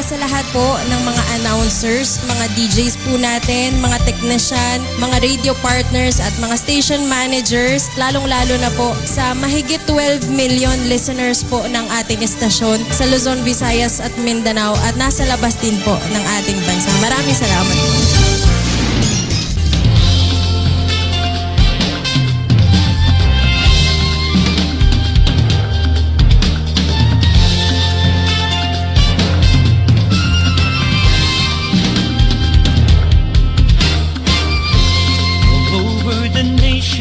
sa lahat po ng mga announcers, mga DJs po natin, mga technician, mga radio partners at mga station managers, lalong-lalo na po sa mahigit 12 million listeners po ng ating estasyon sa Luzon, Visayas at Mindanao at nasa labas din po ng ating bansa. Maraming salamat po.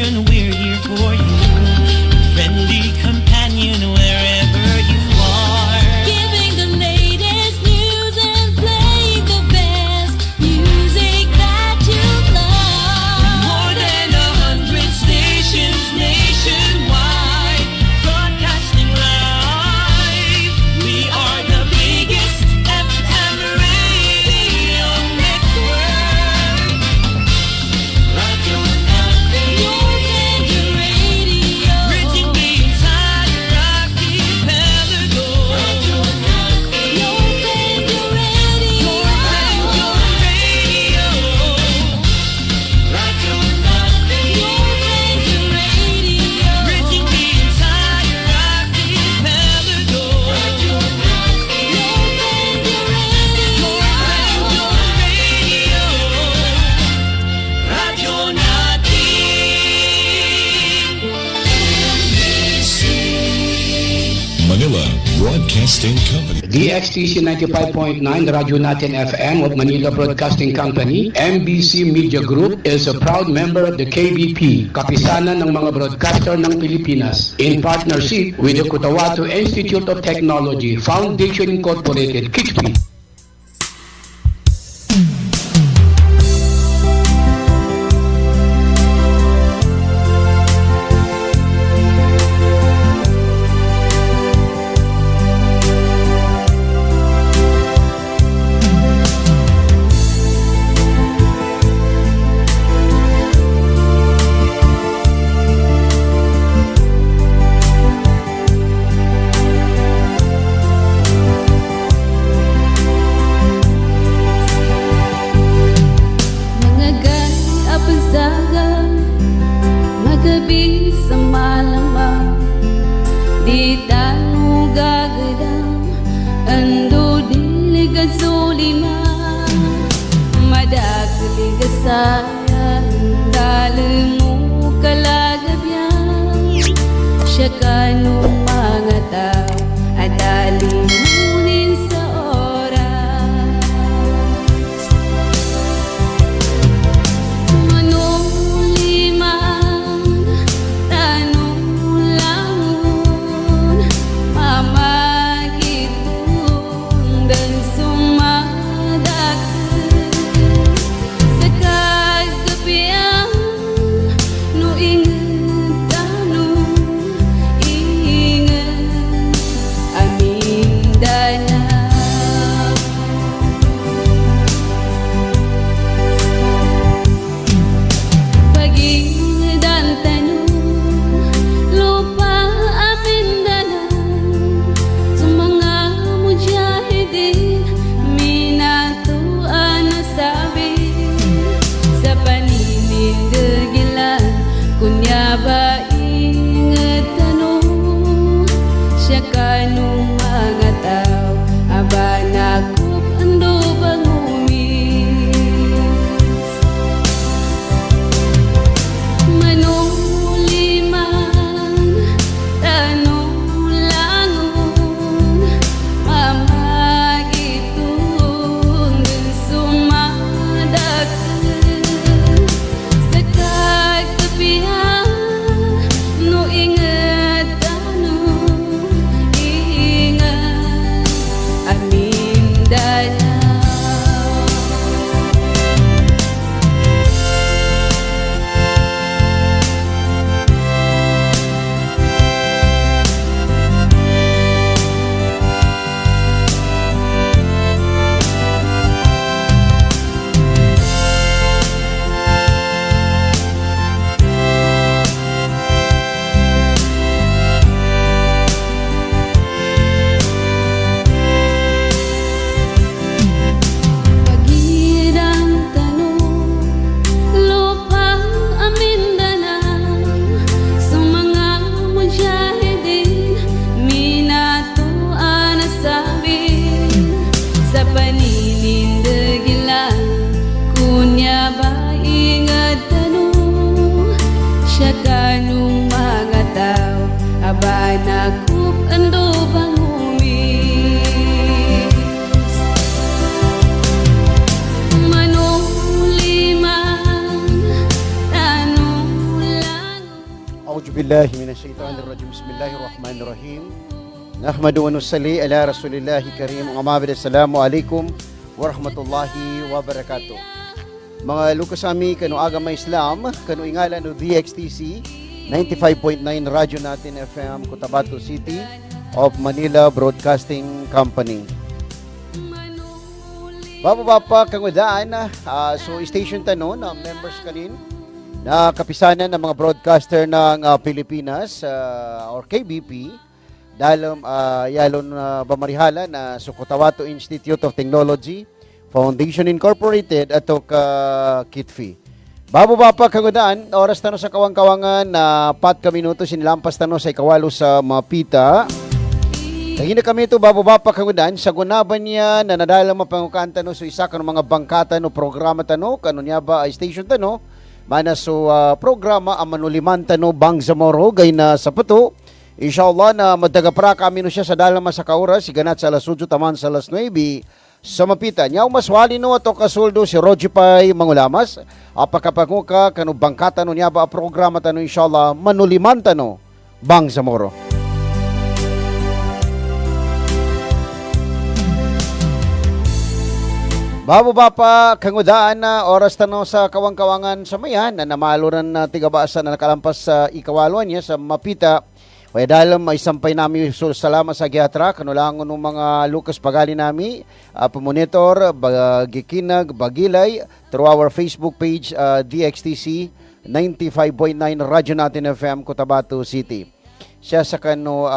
We're here for you, friendly companion wherever you are. Giving the latest news and playing the best music that you love. More than 100 stations nationwide, broadcasting live. We are the biggest FM radio network. Radio Manila Broadcasting Company. DXTC 95.9 Radyo Natin FM of Manila Broadcasting Company, MBC Media Group is a proud member of the KBP, Kapisanan ng mga Broadcaster ng Pilipinas, in partnership with the Cotabato Institute of Technology, Foundation Incorporated, KITPI. Sa malamang di tayo gagadang ando diligan suliman madagaligasayan dalim mo kalagabyan siya kanong mga tao adalimunin sa oras بالله من الشيطان الرجيم بسم الله الرحمن الرحيم نحمد ونصلي على رسول الله الكريم وما بعد السلام عليكم ورحمة الله وبركاته mga lukasami kanu agama Islam kanu ingala no DXTC 95.9 radyo natin FM Cotabato City of Manila Broadcasting Company. Bapa kangudaan so station tano na members kanin na kapisanan ng mga broadcaster ng Pilipinas or KBP dalam yalon bamarihala na Cotabato Institute of Technology Foundation Incorporated ato ka KITFI. Babo bapa kagudaan oras tano sa kawang-kawangan na 4 minuto sinilampas tano sa ikawalo sa Mapita. Kagina kami ito babo bapa kagudaan sa gunaban niya na nadala mapangukan tano so isa kanong mga bangkata no programa tano kanon niya ba station tano mana so programa ang manuliman tano Bangsamoro gay na sa pato. Inshallah na madagapra kami no siya sa dalama sa kaura siganat sa alas 8 taman sa alas 9 sa Mapita. Nyaw maswali no ato kasuldo si Rojipay Mangulamas. Apakapanguka kanu bangkata no niya ba programa tano inshallah manuliman tano Bangsamoro. Babo bapa kangudaan na oras tano sa kawang-kawangan sa mayan na namaluran na tigabasa na nakalampas sa ikawaluan niya sa Mapita. Kaya dalam may sampay nami salamat sa giatra kanulangon ng mga Lucas pagali nami pumonitor bagikinag bagilay through our Facebook page DXTC 95.9 radyo natin FM Cotabato City. Siya sa kano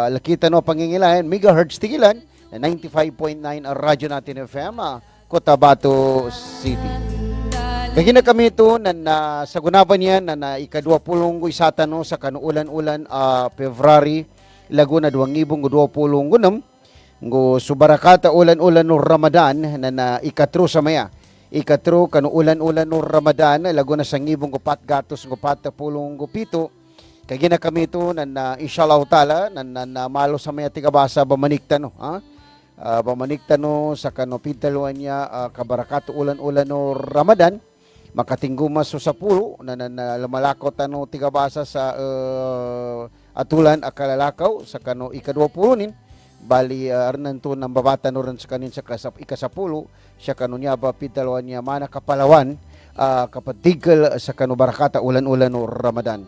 lakita no pangingilan megahertz tigilan na 95.9 radyo natin FM Cotabato City. Kagina kami ito na sa gunaban yan na ika-20 isata no sa kanuulan-ulan February Laguna 2026 ngo subarakata ulan-ulan no Ramadan na ikatro sa maya. Ikatro kanuulan-ulan no Ramadan Laguna sang ibong gupat gatos gupat pulong gupito. Kagina kami ito na inshallah taala na malo sa maya tigabasa bamanikta no bamanikta no sa kanopintaluan niya kabarakato ulan-ulan no Ramadan makatinggumas so sa pulo na lumalakaw tano tigabasa sa atulan akalalakaw sa kano ika-20 nin bali arnan to nang babata no ran sa kanin sa ika-10 siya kano niya ba pintaluan niya mana kapalawan kapatigel sa kano barakata ulan-ulan no Ramadan.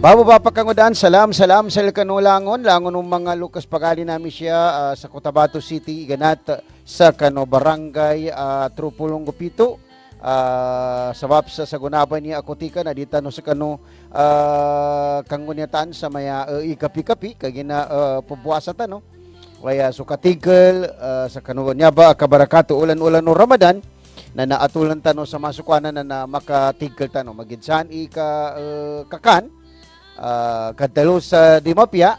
Babo bapa kangudaan salam sa kanulangon langon ng mga Lucas pagali namin siya sa Cotabato City ganat sa kano barangay Trupulong Gupito sabab sa gunaban niya akotika na dita no sa kano kangunyatan sa maya ikapi-kapi kagina pubuasa tano kaya so katigel sa kano niya ba kabarakato ulan-ulan no Ramadan na naatulan tano sa masukwanan na makatigel tano magidsan kakan kadalo sa Dimapia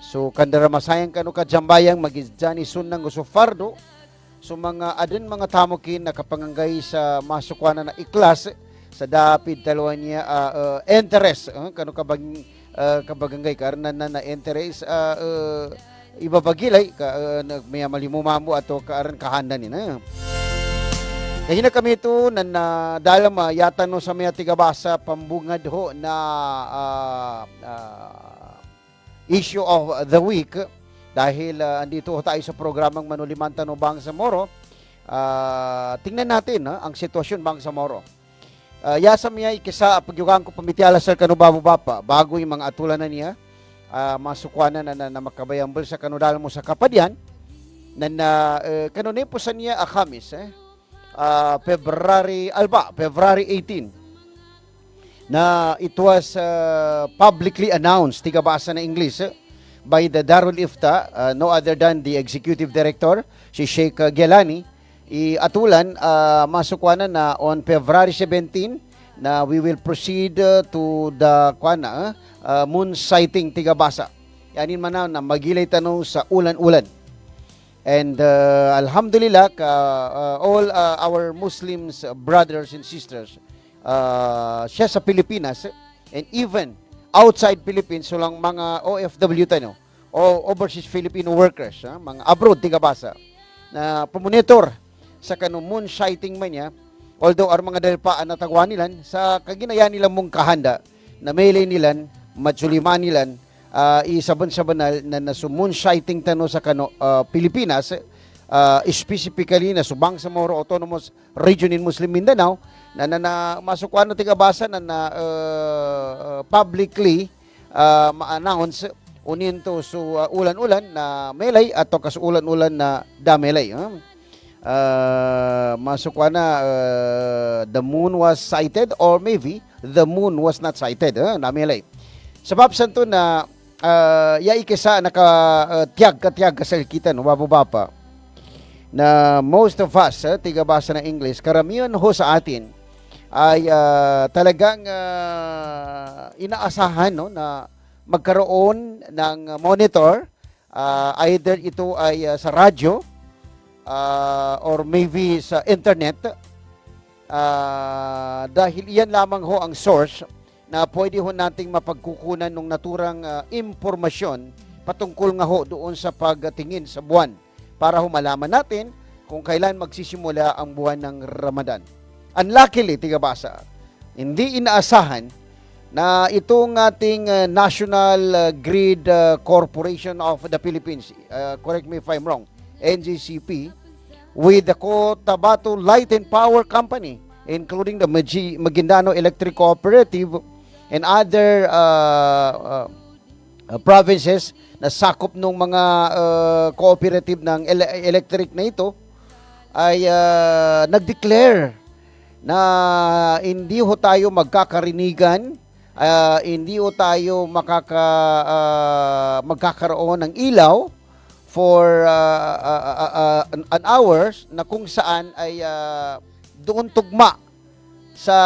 so kandara masayang kanu kajambayang magidjani sunnang gusto fardo so mga adin mga tamokin na kapanganggay sa masukwanan na iklas sa dapid dalawa niya interest kanu kabaganggay karna na interest ibabagilay may malimumamo ato kaaran kahandan ni na. Kaya na kami ito na dalam yata no sa mga tigabasa pambungad ho na issue of the week dahil andito tayo sa programang Manulimanta no Bangsamoro. Tingnan natin ang sitwasyon Bangsamoro. Yasa miya ikisa pagyugan ko pamitiala sa kanubabo bapa bago yung mga atulan na niya masukwanan na makabayambal sa kanudal mo sa kapadyan na kanunin po sa niya akamis February 18 na it was publicly announced tigabasa na English by the Darul Ifta no other than the executive director si Sheikh Gelani atulan masukwanan na on February 17 na we will proceed to the moon sighting tigabasa yanin man na magilay tanong sa ulan-ulan. And alhamdulillah all our Muslims brothers and sisters siya sa Pilipinas and even outside Philippines so lang mga OFW tayo o overseas Filipino workers mga abroad tigabasa na pumonitor sa kanong moon sighting man niya although ar mga dalpa natagwan nilan sa kaginaya nilang mong kahanda na mele nilan matsuliman nilan isaban-sabanal na nasumun sighting tano sa Pilipinas, specifically na subang sa Moro Autonomous Region in Muslim Mindanao na masukwan no tigabasa publicly ma-announce unin to so ulan-ulan na melay at to kas ulan-ulan na damelay. Masukwan na the moon was sighted or maybe the moon was not sighted. Namelay. Sabab santo na yai kesa tiag kasal kita no bababa na most of us tigabasa na English karamihan ho sa atin ay talagang inaasahan no na magkaroon ng monitor, either ito ay sa radyo or maybe sa internet, dahil iyan lamang ho ang source na pwede ho nating mapagkukunan ng naturang impormasyon patungkol nga ho doon sa pagtingin sa buwan para ho malaman natin kung kailan magsisimula ang buwan ng Ramadan. Unluckily, tigabasa, hindi inaasahan na itong ating National Grid Corporation of the Philippines, correct me if I'm wrong, NGCP, with the Cotabato Light and Power Company, including the Maguindano Electric Cooperative and other provinces na sakop ng mga cooperative ng electric na ito, ay nag-declare na hindi ho tayo magkakarinigan, hindi ho tayo magkakaroon ng ilaw for an hours na kung saan ay doon tugma sa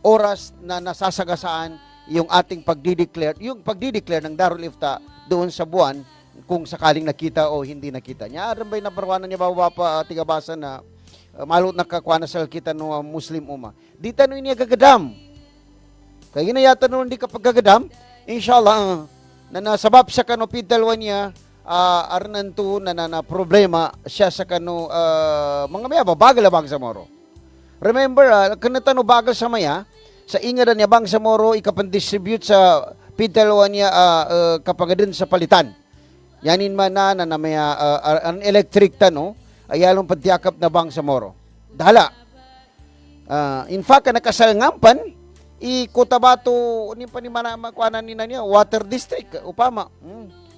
oras na nasasagasaan yung ating pagdideclare ng Darul Ifta doon sa buwan kung sakaling nakita o hindi nakita. Nya aram bay naparwanan niya bababa tigabasa na malot nakakwana sa kita no Muslim umma. Di tanong niya gagadam. Kaya ginayata no hindi kapag gagadam, inshallah na nasabab sa kano pidalwan niya arnanto na problema siya sa kano mga maya bagal bang sa moro. Remember, kanata no bagal sa maya sa ingadan niya bang sa moro ikapan-distribute sa pidalwan niya kapag din sa palitan. Yanin man na maya an electric tano ayalong pagtiyakap na bang sa moro. Dala. In fact, nakasalngampan Cotabato ni panimana makuanan ni niya Water District upama.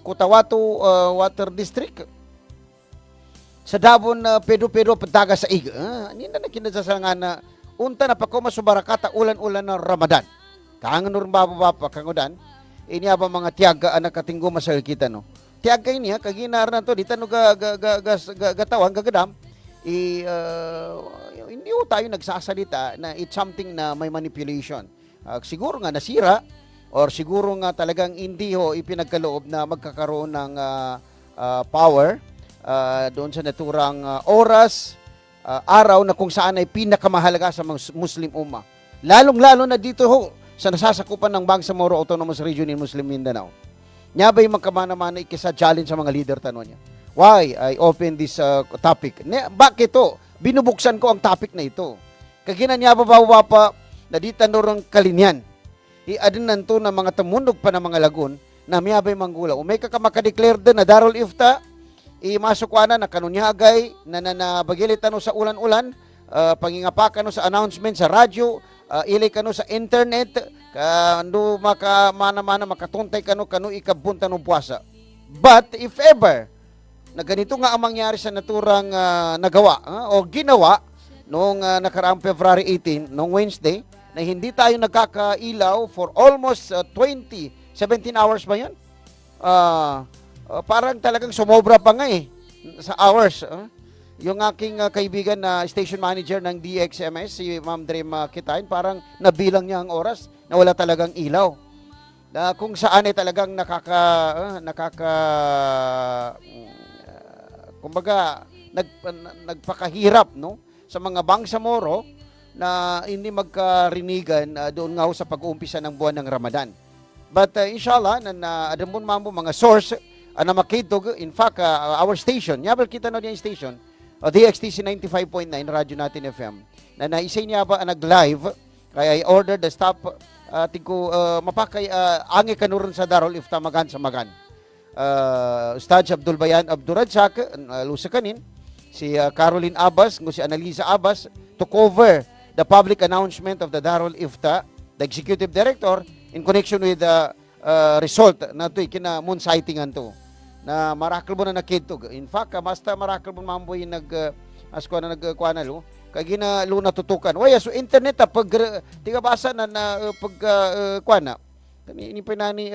Cotabato Water District. Sa Davon pedo pataga sa ig. Ani na kinasasanga na unta na pa ko masubarakata ulan-ulan ng Ramadan. Kaangon bababa kangodan. Ini ba mga tiyaga anak katinggo masal kita no. Tiyaga ini kaginar na to dita no gatawan gagadam. Hindi tayo nagsasalita na it's something na may manipulation. Siguro nga nasira or siguro nga talagang hindi ho ipinagkaloob na magkakaroon ng power doon sa naturang oras, araw na kung saan ay pinakamahalaga sa mga Muslim Ummah. Lalong-lalo na dito ho sa nasasakupan ng Bangsamoro Autonomous Region in Muslim Mindanao. Nya ba'y magkamana-mana ikisa challenge sa mga leader tanong niya. Why I open this topic? Bakit to? Binubuksan ko ang topic na ito. Kaginan niya babawa pa na di tanurang kalinyan. Iadin nanto na mga tamundog pa ng mga lagun na miyabay manggula. Umay ka makadeclare din na Darul Ifta, imasukwana na kanunyagay na bagilit ano sa ulan-ulan, pangingapakan sa announcement sa radyo, ilay kano sa internet, kano mana-mana makatuntay kano ikabunta ng puwasa. But if ever na ganito nga ang mangyari sa naturang nagawa o ginawa noong nakaraang February 18, noong Wednesday, na hindi tayo nagkakailaw for almost 17 hours ba yun? Parang talagang sumobra pa nga sa hours. Yung aking kaibigan na station manager ng DXMS, si Ma'am Dream Kitain, parang nabilang niya ang oras na wala talagang ilaw. Kung saan ay talagang kumbaga nagpakahirap no sa mga Bangsamoro na hindi magkarinigan doon nga sa pag-uumpisa ng buwan ng Ramadan. But inshallah na adamon mambo mga source na makitog, in fact our station, yabal kita no yung station, o DXTC 95.9 radyo natin FM na naisay niya ba nag-live kaya I ordered the stop tingko mapakay angi kanuron sa Darul Ifta magan sa magan. Ustad Abdul Bayan Abdurazak lusa kanin si Caroline Abbas ngo si Annalisa Abbas to cover the public announcement of the Darul Ifta, the executive director in connection with the result na to kina moon sightingan to na marakal mo na nakidtog. In fact, basta marakal mo mamboy nag asko na nagkuanalo kay gina lo natutukan. Waya so internet pag tiga basa na pag kuana. Kani ini pinani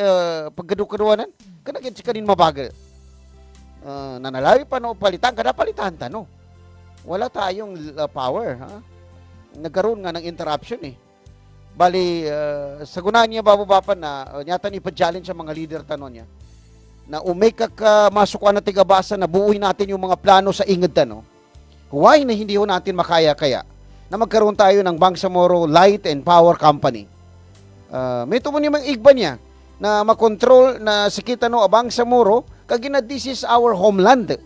paggadukaduanan kana gid kanin mabagal. Nanalawi pa no palitan kada palitan ta no. Wala tayong power, ha? Nagkaroon nga ng interruption eh. Bali, sa gunaan niya babapan na, nyata ni pa-challenge sa mga leader tanon niya, na umekak masukuan na tigabasa na buuin natin yung mga plano sa ingad tano. Why na hindi ho natin makaya-kaya na magkaroon tayo ng Bangsamoro Light and Power Company? May tumo ni mga igba niya na makontrol na sikita no abang Bangsamoro, kagina this is our homeland.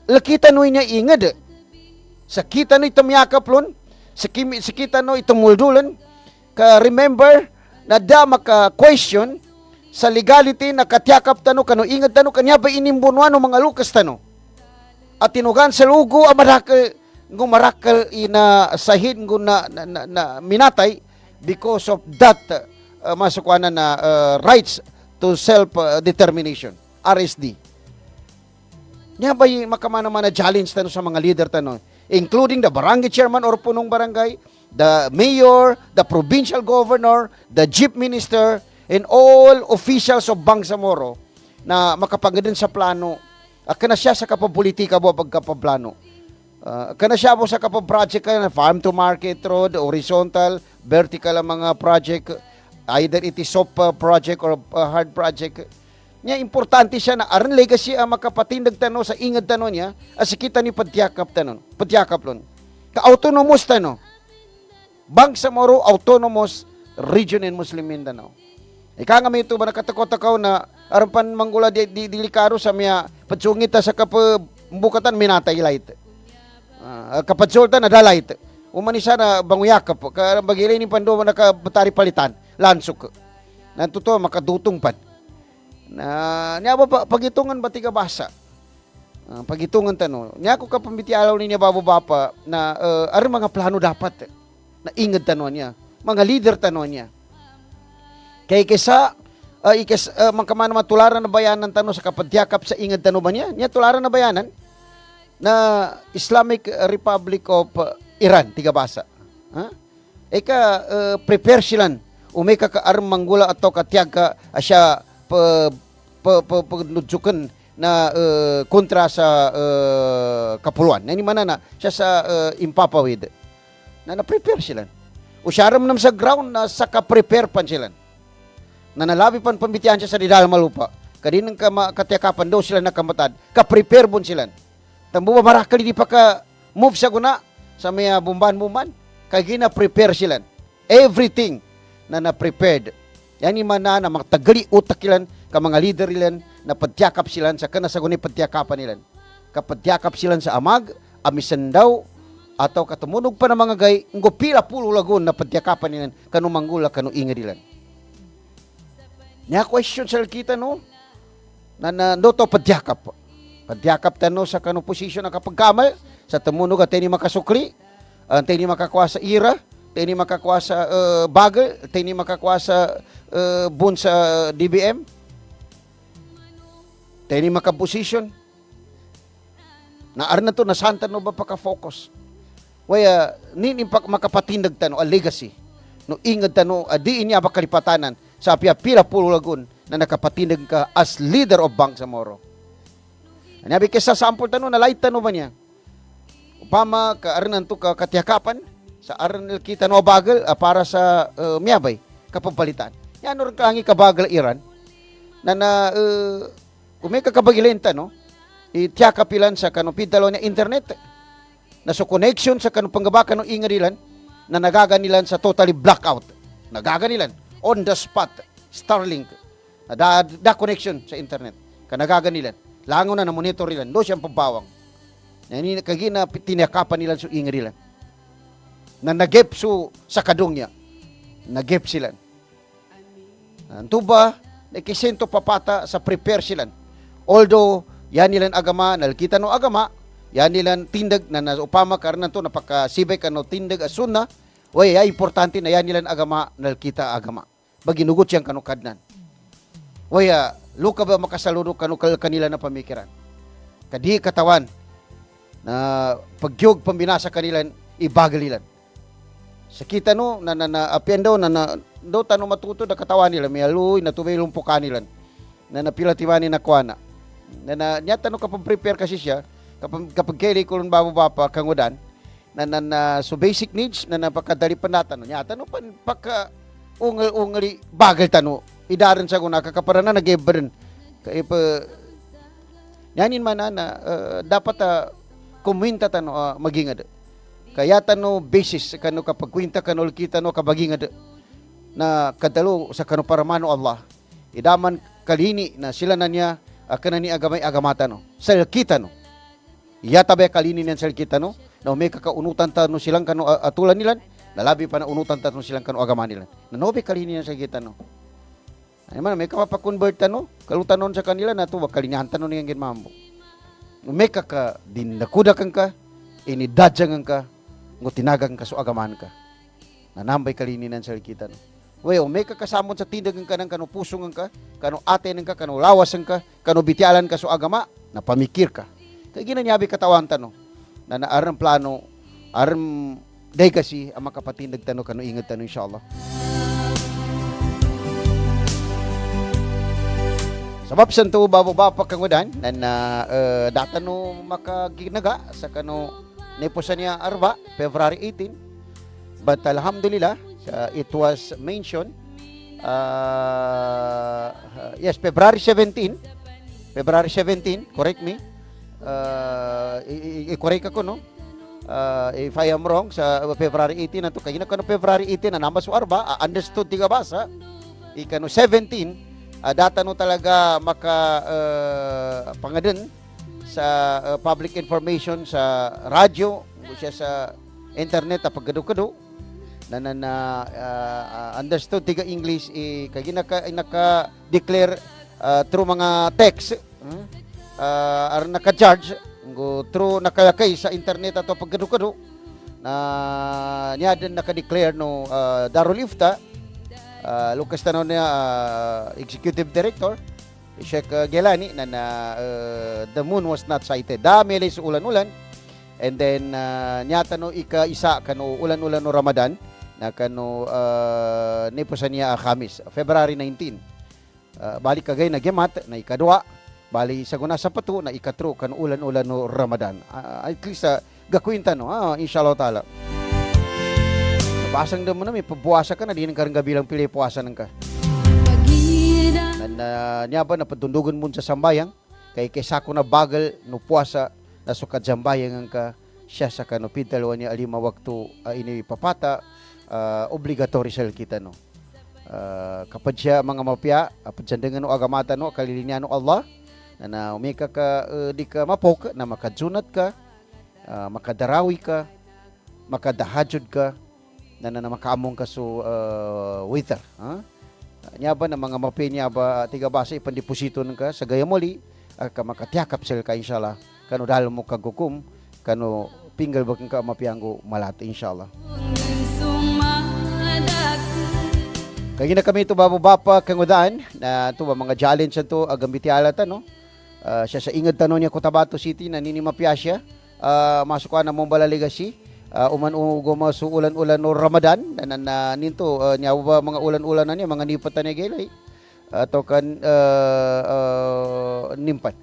Lakita no niya ingad. Sakita no itamyakap lon, sakita no itamuldulan, ka remember na da maka-question sa legality na katyakap tano kano ingad tano kanya ba inimbunuan mga lukas tano. At tinugan sa lugo ang marakal ina sahid na minatay because of that masukuanan na rights to self-determination, RSD. Nya ba yung makamana-mana challenge tano sa mga leader tano, including the barangay chairman or punong barangay, the mayor, the provincial governor, the chief minister, and all officials of Bangsamoro na makapagadin sa plano. Kana siya sa kapapolitika mo pagkapaplano. Kana siya mo sa kapaproject na farm to market road, horizontal, vertical ang mga project, either it is soft project or hard project. Nya importante siya na aron legacy ang makapatindag tano sa ingad tano niya, asikita ni patyakap lon. Ka-autonomous tano. Bangsamoro Autonomous Region in Muslim Mindanao. Ika nga may ito ba nakatakot-takaw na arampan manggula dilikaro sa miya patsungita sa kapabukatan minatay light. Kapatsulta na dalight. Umanisa na banguyakap. Karambagilay ni Pando nakabatari palitan. Lansok. Nantuto makadutong pat. Na niya ba pagitungan ba tiga basa? Pagitungan tano. Niya ko kapambitialaw ni niya bababa na aram mga plano dapat na ingad tano niya. Mga leader tano niya. Kaya kesa mangkamana matularan na bayanan tano sa kapadyakap sa ingad tano ba niya? Niya tularan na bayanan na Islamic Republic of Iran, tiga basa. Eka prepare silan umeka ka arm manggula atau katyag ka asya pagnujukan na kontra sa kapuluan. Nani mana na siya sa impapawid na na-prepare silan. Usyaram nam sa ground na sa ka-prepare pan silan. Na nalabi pan pambitian siya sa didal malupa. Kadinang katyakapan daw sila nakamatad. Ka-prepare bon silan. Tambo ba marakal di pa ka move sa guna sa may bumban-bumban. Kaya gina-prepare silan. Everything na na-prepared. Yan yung mana na magtagali utak ilan ka mga leader ilan na padyakap silan sa kanasaguni padyakapan ilan. Kapadyakap silan sa amag, amisan daw, ataw katumunog pa ng mga gay, ngo pila pulo lagun na padyakapan nilan, kanu manggula, kanu ingad ilan. Nya question sa kita no, na to padyakap. Padyakap tano sa kanu posisyon na kapagkamal, sa tumunog at ni makasukli, ni makakuha sa ira, ni makakuha sa bagal, ni makakuha sa bun sa DBM, ni makaposisyon. Na arna to na santa no ba paka-focus. Waya nin impak makapatindag tano a legacy. No ingad tano di inya ba kalipatanan sa pila pulo lagun na nakapatindag ka as leader of Bangsamoro. Anabi kesa sample tano na light tano ba niya? Upama ka arnan to ka katyakapan sa arnel kita no bagal para sa miyabay kapapalitan. Yan ron kaangi kabagal Iran na umeka kabagilenta no. Itiyakapilan sa kanupidalo na internet na so connection sa kanupanggabakan ng ingadilan na nagaganilan sa totally blackout. Nagaganilan on the spot, Starlink, da connection sa internet. Kanagaganilan. Lango na monitor ilan. Do siyang pabawang. Yani kagina tinakapan nila so ingri lang. Na nagep so sa kadong niya. Nagep sila. Antuba, nakisento papata sa prepare sila. Although, yan nilang agama, nalkita no agama, yan nilang tindag na upama karnan to, napakasibay ka no tindag asuna, way, importante na yan nilang agama, nalkita agama. Baginugot siyang kanukadnan. Way, luka ba makasaluro kanila na pamikiran. Kadi katawan, na pagyog pambinasa kanilan, ibagalilan. Sa kita no, na apian daw, do tanong matuto na katawan nila, may aluy, natubay lumpukan nila, na napilatiwani na kuwana. Niya tanong kapag prepare kasi siya, kapag kailangan ko ng baba kangudan, so basic needs, na napakadali pa natin, niya tanong pagka ungali bagal tanong, idaran sa kuna, kakapara na nag-eberin. Kaya pa, yanin man na, dapat kuminta tanong magingad. Kaya tanong basis, kano kapag kwinta kano kita no kabagingad, na kadalo sa kano paramano Allah, idaman kalini na sila na niya, kanani agamay agamata no. Salkita no. Iyatabay kalini niyan salkita no. Na may kakaunutan ta no silang kano atulan nilan. Nalabi pa na unutan ta no silang kano agama nilan. Na nobe kalini niyan salkita no. Ay man may kapakonvert ta no. Kalutanon sa kanila na to kalinihan ta no niyang ginmambo. May kaka dinakudakan ka, inidadjangan ka, ngo tinagang ka so agaman ka. Nanambay kalini niyan salkita no. Well, may kakasamon sa tindagan ka ng kano pusong ka, kano aten ka, kano lawasan ka, kano bitialan ka so agama, na pamikir ka. Kaya ginanyabi katawan tano, na naaram plano, aram day kasi ang makapatindag tano, kano ingat tano inshallah. Sabab santo bababa kangudan, na datano makaginaga sa kano neposan niya arba, February 18. But alhamdulillah, it was mentioned, yes, February 17, correct me, i-correct ako, no? If I am wrong, sa February 18, nato kaya na February 18, na namas arba, understood tiga basa, ikano 17, data no talaga pangaden sa public information sa radyo, siya sa internet, pagkado-kado, understood tiga English kaya naka-declare through mga text ar naka-charge through nakalakay sa internet ato pagkado-kado na niya din naka-declare no Darul Ifta Lucas tanon niya executive director Sheikh Gelani na the moon was not sighted dami sa ulan-ulan and then nyata no ika-isa kano ulan-ulan no Ramadan na kano neposan niya Khamis, February 19. Balik kagay na gemat na ikadua, bali sa guna sa pato na ikatro kano ulan-ulan no Ramadan. At least gakwinta no, inshallah taala. Pasang damo na may pabuwasa ka na di nang karang gabilang pili puwasan ka. Niya ba na patundugan mo sa sambayang kay kaysa ko na bagal no puwasa na sukad sambayang ka siya sa kano pintalwa niya alima waktu ini papata obligatory sel kita no kapag siya mga mapya apad dengan no agamata no kalilinya no Allah na umika ka di ka mapok na makadsunat ka makadarawi ka makadahajud ka na makaamong ka so waiter nya ba na mga mapya niya ba tiga basa ipandeposito ka sa gayamoli ka makatiakap sel ka inshallah kano dahil mo kagukum kano pinggal bakang ka mapiyanggo malat inshallah. Kaya na kami ito bababa kangudaan na ito mga challenge ito agambitiala ta no. Siya sa ingad tanong niya Cotabato City na ninimapya siya. Masukan na Mombala Legacy. Uman-ugo masu ulan-ulan no Ramadan na ninto niya ba mga ulan-ulan na niya mga nipatan niya gilay. Atau kan nimpat.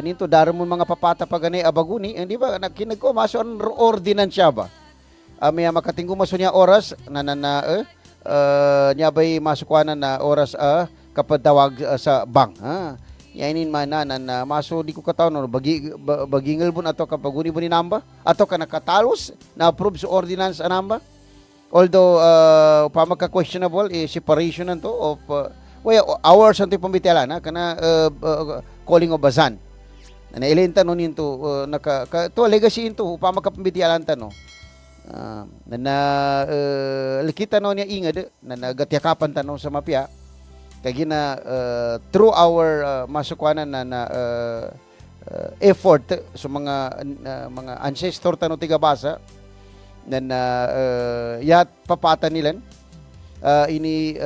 Ninto darmo mga papata pagani abaguni hindi ba nakinagko maso ang ordinansya ba. May makatinggo maso niya oras niya ba'y masukuanan na oras kapadawag sa bank. Yainin man na maso di ko kataw no bagingal bun ato kapag uni buni namba ato ka nakatalos na approve sa ordinance anamba. Although pamaka questionable separation nanto of hours anto pambitiala na kana calling of bazan. Nailin tano ninto to legacy into upama ka pambitialan tano. Likita no niya ingad na nagatyakapan tano sa mapya kaya na through our masukwanan na effort sa mga ancestor tano tigabasa na yat papata nilan ini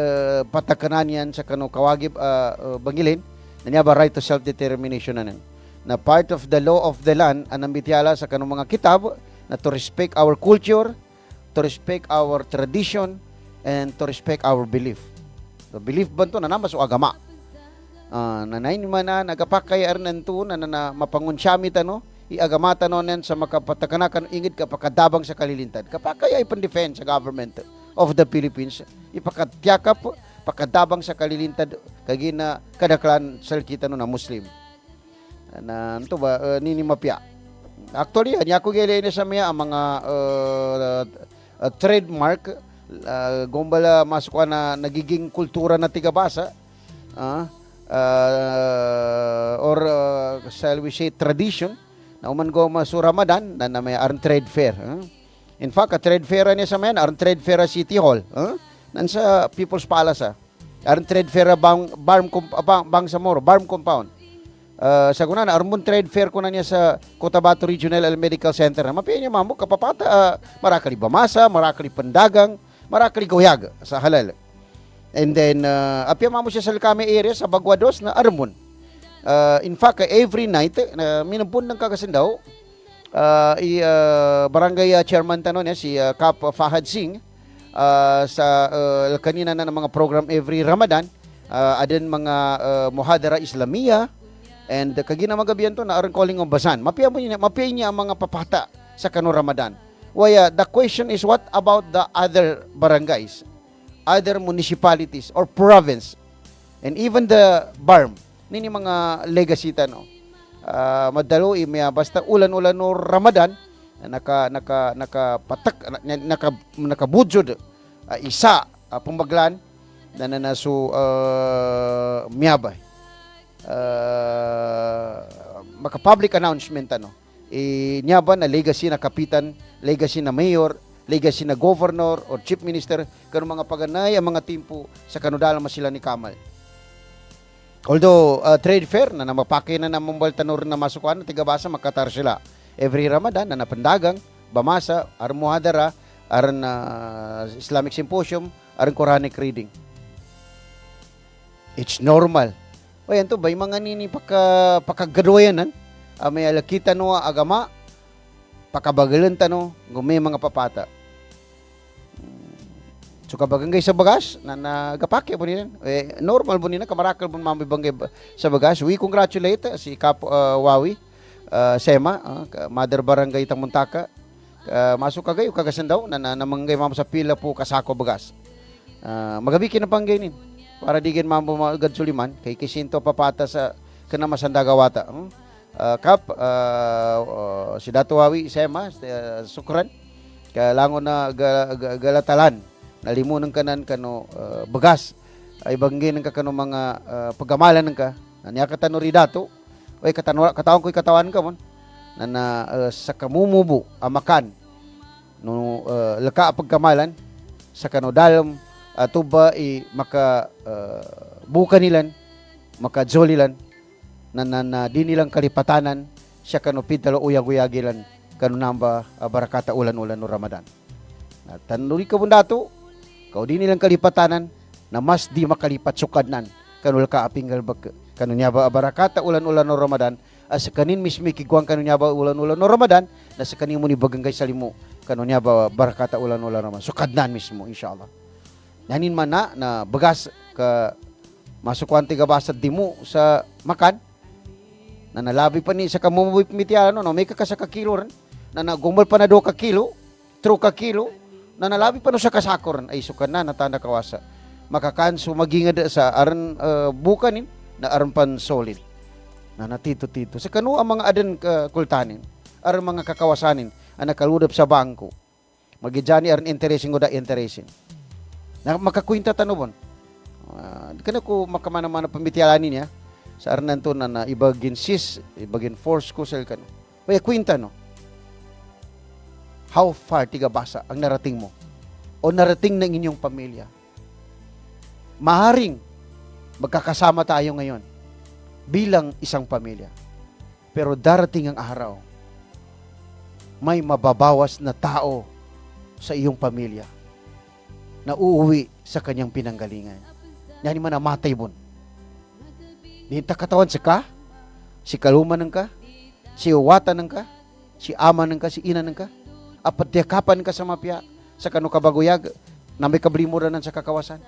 patakanan yan sa kano kawagib bangilin na niya ba right to self-determination na part of the law of the land anang bitiala sa kanong mga kitab na to respect our culture, to respect our tradition, and to respect our belief. The belief ba ito na naman so agama? Nanayin man na nagapakay arnan to na mapangunsyami tano, iagama tano nan sa makapatakanan ingid kapakadabang sa kalilintad. Kapakay ay pan-defense sa government of the Philippines, ipakatyakap, pakadabang sa kalilintad, kagina kadaklan sa kita no na Muslim. Na ito ba, nini mapya. Actually, niya ko gilay na sa mga ang mga trademark gumbala masukwa na nagiging kultura na tigabasa or shall we say tradition na uman go masu Ramadan na may aron trade fair. In fact, a trade fair niya sa mga aron trade fair City Hall. Nan sa People's Palace. Aron trade fair bang Samoro, Barm Compound. Sa kuna na Armon Trade Fair ko na niya sa Cotabato Regional Medical Center na mapiya niya mamo kapapata marakali bamasa, marakali pandagang, marakali goyag sa halal. And then apya mamo siya sa Likame area sa Bagwados na Armon. In fact every night minampun ng kagasindaw barangay chairman tano niya si Kap Fahad Singh sa kanina na ng mga program every Ramadan adin mga muhadara Islamia. And kagina magabiyan to na aron calling of basan. Mapiya niya ang mga papata sa kano Ramadan. Waya the question is what about the other barangays, other municipalities or province, and even the BARM. Nini mga legacy tano. Madalo imya basta ulan-ulan no Ramadan nakabudyod isa pumaglan na nasu miyabay. Maka-public announcement niya ba na legacy na kapitan, legacy na mayor, legacy na governor or chief minister kanong mga paganay ang mga timpo sa kanudala sila ni Kamal. Although trade fair na mapake na namambal tanor na masukan tigabasa makatar sila every Ramadan na napandagang bamasa aron muhadara aron Islamic symposium aron Quranic reading. It's normal. O yan to, bay mga nini pakagadwayanan, may alakita no agama, pakabagalan tano, gumay mga papata. So kabagangay sa bagas, na nagapake po nila. Normal po nila, kamarakal po mamibangay sa bagas. We congratulate si Kap Wawi, Sema, Mother Barangay Tamuntaka. Masuk kagayo, kagasan daw, na namanggay mamo sa pila po kasako bagas. Magabikin na panggay nin. Para digin mambo agad Suliman kay kisinto papata sa kanamasan dagawata. Kap si Datuawi Sema sukran kalangon na galatalan nalimunan kanan kano bagas ay banggin ka kano mga pagamalan ka niya katano ri dato oy katawan ko'y katawan ka mon na sa kamumubo amakan no laka pagkamalan sa kano dalom tuba maka buka nilan maka jolilan na di nilang kalipatanan siya kano pidalo uyag-uyagilan kano namba barakata ulan-ulan no Ramadan. Tanuri ka bundato kau di nilang kalipatanan na mas di makalipat sukadnan kanul ka apinggal bag kano niya ba barakata ulan-ulan no Ramadan as kanin mismi kiguang kano niya ba ulan-ulan no Ramadan na sa kanin mo ni bagangay salimu kano niya ba barakata ulan-ulan no Ramadan sukadnan mismo insyaallah. Nanin man na bagas ka masukuan tiga basat dimu sa makan na nalabi pa ni sa kamumuboy pimitiala no may kakasa ka kilo rin na nagumbal pa na do ka kilo tro ka kilo na nalabi pa no sa kasako rin ay sukan na natanda kawasa makakanso magingad sa aran bukanin na aran pan solid na natito-tito sa kanu ang mga adan kultanin aran mga kakawasanin ang nakaludap sa bangko magijani aran interesting o da interesting na makakwinta tanubon kana ko makamana-mana pamitialanin niya sa arnan to na ibagin sis, ibagin force ko sa kano. Kaya kwenta no. How far tiga basa ang narating mo o narating ng inyong pamilya. Maharing magkakasama tayo ngayon bilang isang pamilya. Pero darating ang araw, may mababawas na tao sa iyong pamilya na uuwi sa kanyang pinanggalingan. Yan man namatay bon. Dinta katawan si ka, si kaluman ng ka, si uwatan ng ka, si ama ng ka, si ina ng ka, apat yakapan ka sa mapya, sa kanu kabaguyag, na may kablimuran sa kakawasan.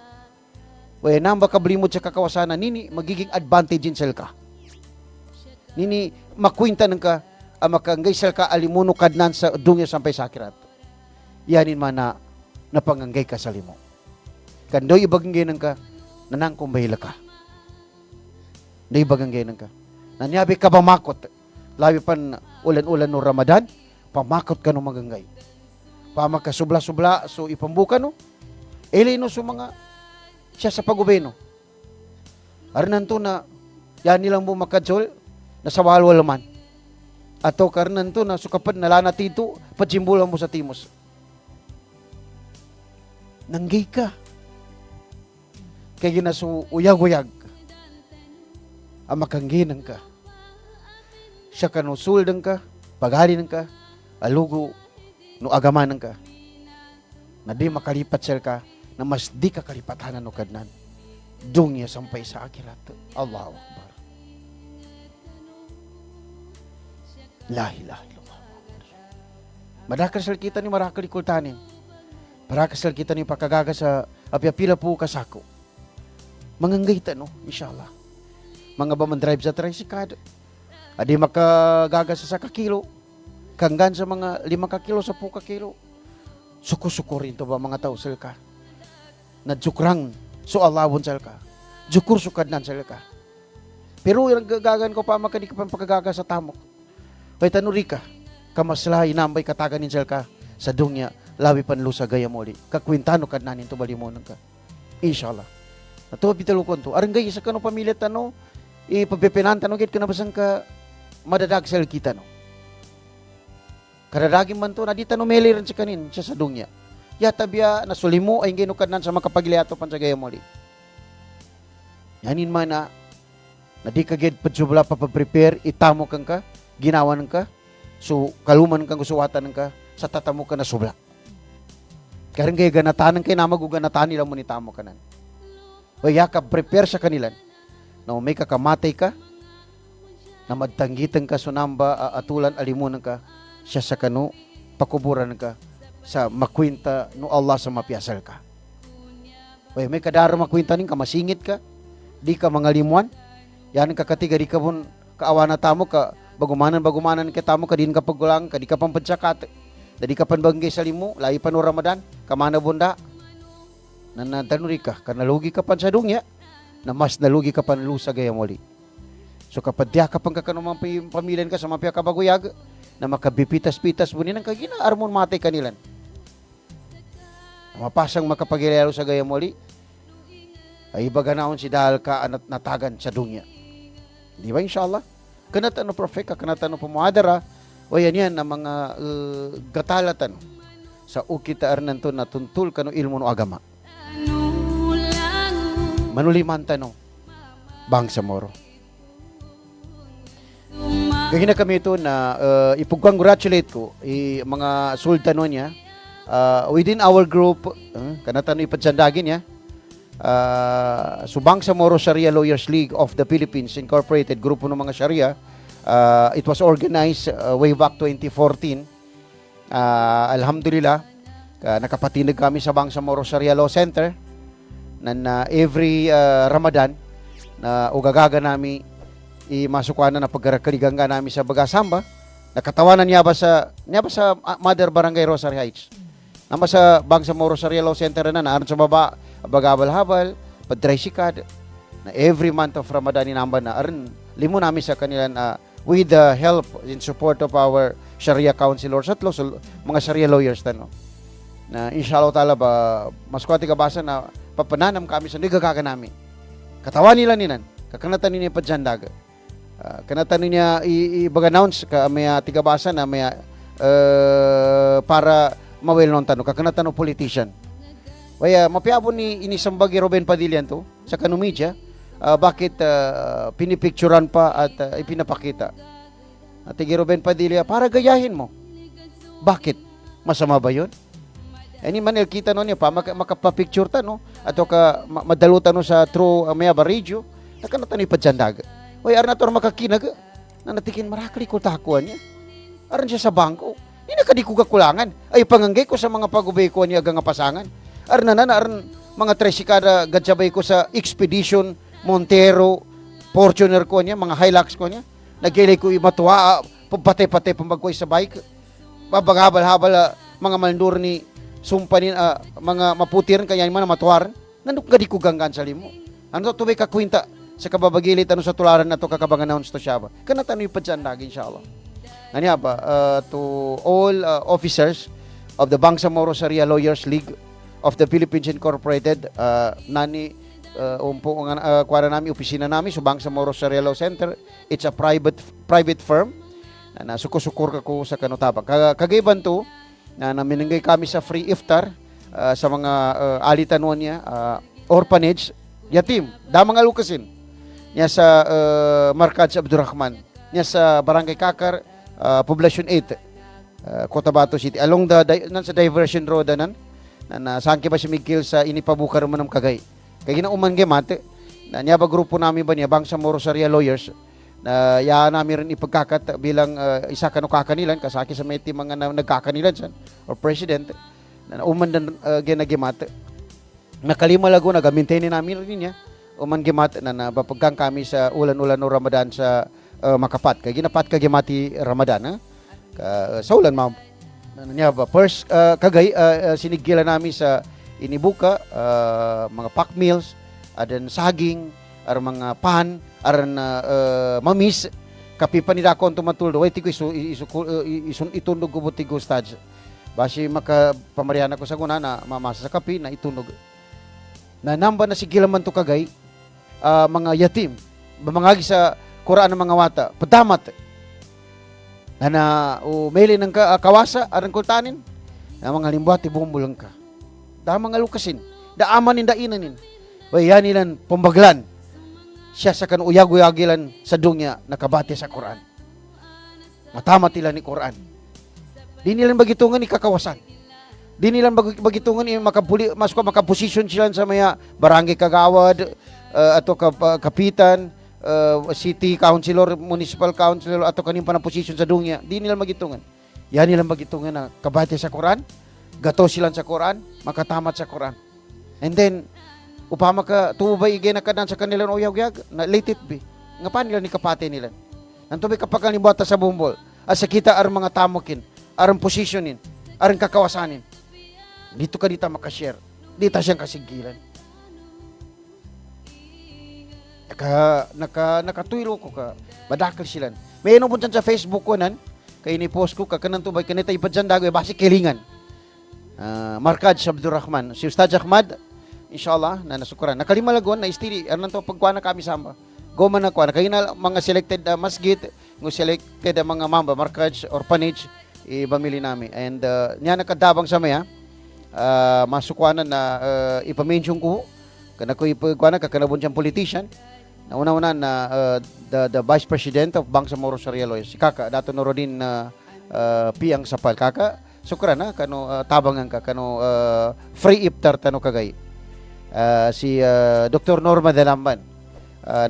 Wala nang bakablimod sa kakawasan na nini magiging advantage in sel ka. Nini makwinta ng ka, makanggay sel ka alimuno kadnan sa dungya sampay sa akirat. Yanin man na napanganggay ka sa limo. Kandoy ibagangay ng ka, nanang kumbahila ka. Na ibagangay ng ka. Nanyabi ka ba makot? Labi pan ulan-ulan no Ramadan, pamakot ka no magangay. Pamakasubla-subla, so ipambuka no. Eli no so mga siya sa pagubeno. Arnan to na yan nilang bumakadzol na sa walwal man. Ato karnan to na sukapad nalana tito pajimbulan mo sa timos. Nanggay ka. Kaya ginaso uyag-uyag. Amakangginan ka. Siya kanusuldan ka, paghalin ka, alugo, no agamanan ka. Na di makalipat sel ka, na mas di ka kalipatanan no kadnan. Dungya sampay sa akirat. Allahu Akbar. La ilaha illallah. Madakasal kita ni marakal ikultanin. Marakasal kita ni pakagaga sa apyapila po kasako. Manganggayta no, inshallah. Mga ba man drive sa tricycle. Adi makagaga sa 1 kilo. Kanggan sa mga 5 kilo, 10 kilo. Suko-suko rin to ba mga tao sel ka. Na jukrang so alawon sel ka. Jukur sukad nan sel ka. Pero yung gagagan ko pa makadi ka pagagaga sa tamok. Kaya tanuri ka. Kamaslahay nambay kataganin sel ka. Sa dungya, labi panlo sa gaya moli. Kakwintano kad nanin to balimonan ka. Inshallah. Nato bitalukon to. Aranggay sa kano pamilya tano. Ipagpepenan tanong kit kanabasan ka madadag sel kita no. Kadadagin man to na di tanong meliran si kanin siya sa dungya. Yata biya nasulimo ay ginukan nan sa makapagiliato pan sa gaya moli. Yanin man na di kagid padsubla papaprepare itamo kang ka ginawan ka so kaluman kang gusuwatan ka sa tatamo ka na subla. Karang gaya ganatanan kay namag uganatan nila mo ni tamo kanan. Waya ka prepare sa kanilan. Na may kakamatay ka, na magtanggitan ka sunamba, atulan, alimunan ka, siya sa kanu, pakuburan ka, sa makwinta no Allah sa mapiasal ka. Oy, may kadaro makwinta nin ka, masingit ka, di ka mangalimuan, yan ang kakatiga, di ka pun kaawana tamo ka, bagumanan ka tamo ka, din ka paggulang ka, di ka pampadsakat, di ka panbanggay sa limo, lahi pa no Ramadan, kamana bunda, nanantanuri ka, kanalugi ka pan sa dungya, na mas nalugi ka panlu sa gaya muli. So kapag diya ka pang kakanumang pamilyan ka sa mapya kabaguyag, na makabipitas-pitas mo ninang kagina, armon matay kanilan. Mapasang makapagilalo sa gaya muli, ay ibaganaon si dahil ka anat natagan sa dunya. Di ba inshallah? Kanat ano profeka, kanat ano pumuadara, o yan na mga gatalatan sa ukita arnan to na tuntul kano ilmo no agama. Manuliman tanong, Bangsamoro. Kaya na kami ito na ipag-congratulate ko mga sultano niya within our group, kanatano ipadsandagin niya, so Bangsamoro Sharia Lawyers League of the Philippines Incorporated, grupo ng mga Sharia, it was organized way back 2014. Alhamdulillah, nakapatinag kami sa Bangsamoro Sharia Law Center, na every Ramadan na ugagaga nami imasukwana na pagkarakaligan nga nami sa Bagasamba, nakatawanan niya ba sa Mother Barangay Rosary Heights, nama sa Bangsamoro Sharia Law Center na naaron sa baba abagabal-habal padraisikad na every month of Ramadan inamba na aron limo nami sa kanilang with the help in support of our Sharia counselors at mga Sharia lawyers tano na inshallah taala ba mas kwati kabasa na papananam kami sa nagagaga namin. Katawan nila ninan. kakanatan niya padyandag. Kanatan niya i-announce ka may tigabasa na may para mawel non tano kakanatan no politician. Kaya mapiabo ni inisambagi Ruben Padilla to sa kanumidya bakit pinipicturan pa at ipinapakita. At Ruben Padilla para gayahin mo. Bakit? Masama ba 'yon? Ani man kita no niya pa makapapicture ta no ato ka madalutan no sa true maya ba radio nakanatan ni padyandag. Oy, aran nato makakinag na natikin marakli ko takuan niya. Aran siya sa bangko. Di na kadi ko kakulangan. Ay panganggay ko sa mga pagubay ko niya nga pasangan. Aran aran mga tresikada gadsabay ko sa Expedition, Montero, Fortuner ko niya, mga Hilux ko niya. Nagkilay ko matuwa, pate-pate pambagkoy sa bike. Babaghabal-habal mga malnur ni sumpanin mga maputiran kaya man matuwaran. Nanduk gadi ko ganggan sa limo. Ano to may kakwinta sa kababagilit ano sa tularan na to kakabang announce to siya ba. Kana tanong ipadyandag inshallah. Naniya ba to all officers of the Bangsamoro Sharia Lawyers League of the Philippines Incorporated nani umpo kuara nami opisina nami sa Bangsamoro Sharia Law Center. It's a private firm. Na suko-sukur ko sa kanutaba. Kagayban to na naminigay kami sa free iftar sa mga alitanon niya, orphanage, yatim, damang alukasin niya sa Markaj Abdurrahman, niya sa Barangay Kakar, Poblacion 8, Cotabato City, along sa diversion road na sangki ba si Miguel sa inipabukar mo ng kagay. Kaya ginauman gemate, na niya ba grupo namin ba niya, Bangsamoro Sharia Lawyers, na yaan namin rin ipagkakat bilang isa kakanilan kasaki sa may mga nagkakanilan san or president na uman dan ginagimat nakalima lago nagamintain namin rin niya uman gimat na napapagkang kami sa ulan-ulan no Ramadan sa Makapat kay ginapat ka gimati Ramadan sa ulan ma'am niya ba first kagay sinigilan namin sa inibuka mga pack meals adan saging ar mga pan aran mamis kapi pa nila kon tumatuldo way tigo itundog ko tigo stage basi maka pamariana ko sa guna na mamasa sa kapi na itunog na namba na sigilan man to kagay mga yatim bamangagi sa Quran ng mga wata padamat na umeli ng kawasa aran kultanin na mga limbati bumbulang ka da mga lukasin da amanin da inanin way yan ilan pambaglan siya sa kanuyag-uyagilan sa dunya nakabati sa Quran. Matamat nila ni Quran. Di nilang bagitungan ni kakawasan. Di nilang bagitungan ni makaposisyon sila sa maya barangay kagawad ato kapitan, city councilor, municipal councilor ato kaning panaposisyon sa dunya. Di nilang bagitungan. Yan nilang bagitungan na kabati sa Quran, gato sila sa Quran, makatamat sa Quran. And then upama ka tubay igay na kadan sa kanilang uyag-uyag na let it be nga pa nila ni kapate nila nanto may kapagal ni bata sa bumbol asa kita ar mga tamokin aran positionin aran kakawasanin dito ka dita makashare dita siyang kasigilan nakatuiro ko ka madakal sila may ano po dyan sa Facebook ko nan kay ni post ko kakanan tubay kanita ipadyandag basi kilingan Markaj Abdurrahman si Ustad Ahmad inshallah na nasukuran nakalimalagon na istiri anan to pagkuha na kami sama go man na kuha na kayo na mga selected masjid ng selected mga mamba markaj orphanage ibamili namin and niya nakadabang sa maya masukuanan na ipamention ko kana ko ipagkuha na kakanabon siyang politician na una-una na the vice president of Bangsamoro Sharia Lawyers si Kaka Dato Norodin Piang Sapal Kaka sukuran na kano tabangan ka kano free iftar tano kagay si Dr. Norma Dalamban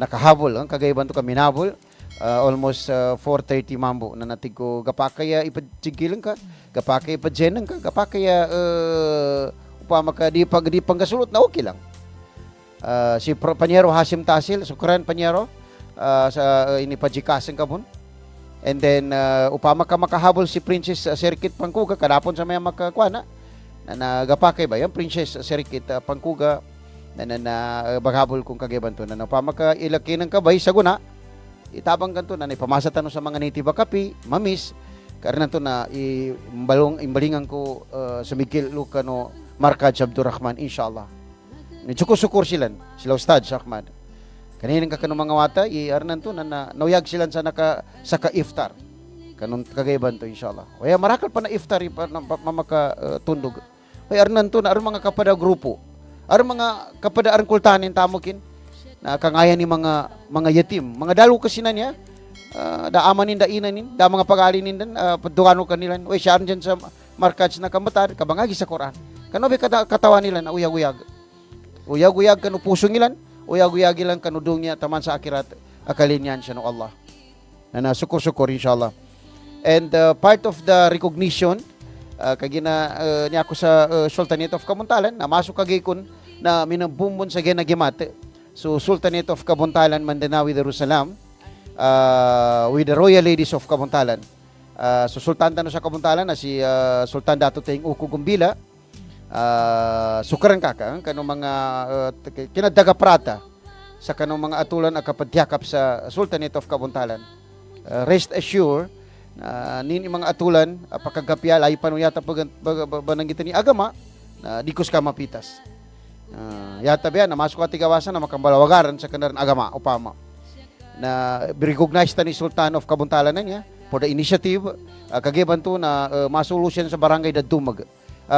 nakahabol ang kagayban to kami nabol almost 4:30 mambo na natig ko gapakaya ipadsigilan ka gapakaya ipadjenan ka gapakaya upama ka di panggasulot na okay lang si Panyero Hasim Tasil sukran Panyero sa inipadjikasen ka bun and then upama ka makahabol si Princess Circuit Pangkuga kadapon sa may makakwana na nagapakay ba yan Princess Circuit Pangkuga na baghabol kung kagaban to na pamaka ilaki ng kabay sa guna itabang kanto na ipamasa tanong sa mga native kapi mamis karena to na imbalingan ko sa Miguel Lucano Markaj Abdurrahman inshallah ni sukur sila Ustad Ahmad Kanina ka kanong mga wata, i-arnan to na nauyag sila sa iftar. Kanong kagayban to, inshallah. Kaya marakal pa na iftar, mamaka tundog. Kaya arnan to na aron mga kapada grupo. Aron mga kapada aron kultanin tamokin. Na kangayan ni mga yatim. Mga dalo kasi na niya. Da amanin, da inanin, da mga pagalinin din, padukano kanilan. Uy, siya dyan sa markaj na kamatar, kabangagi sa Quran. Kanobe katawan nila na uyag-uyag. Uyag-uyag kanu pusong ilan. Uyag-uyag ilang kanudong niya taman sa akirat akalinyan siya ng Allah. Na sukur-sukur inshallah. And part of the recognition kagina niya ako sa Sultanate of Kabuntalan na masuk kagikon na minabumbon sa ginagimat. So Sultanate of Kabuntalan, Mandanawi, Jerusalem with the Royal Ladies of Kabuntalan. So Sultan tano sa Kabuntalan na si Sultan Dato Teng Uku Gumbila. Sukaran kaka kanong mga kinadaga prata sa kanong mga atulan akapadyakap sa Sultanate of Kabuntalan. Rest assure nini mga atulan pakagapya ay panuyata banangitan ni agama na dikos ka mapitas. Yata biya na masuk at tigawasan na makambalawagaran sa kanaran agama upama na recognized ni Sultan of Kabuntalan na niya for the initiative kagiban to na masolusyon sa barangay Dadumag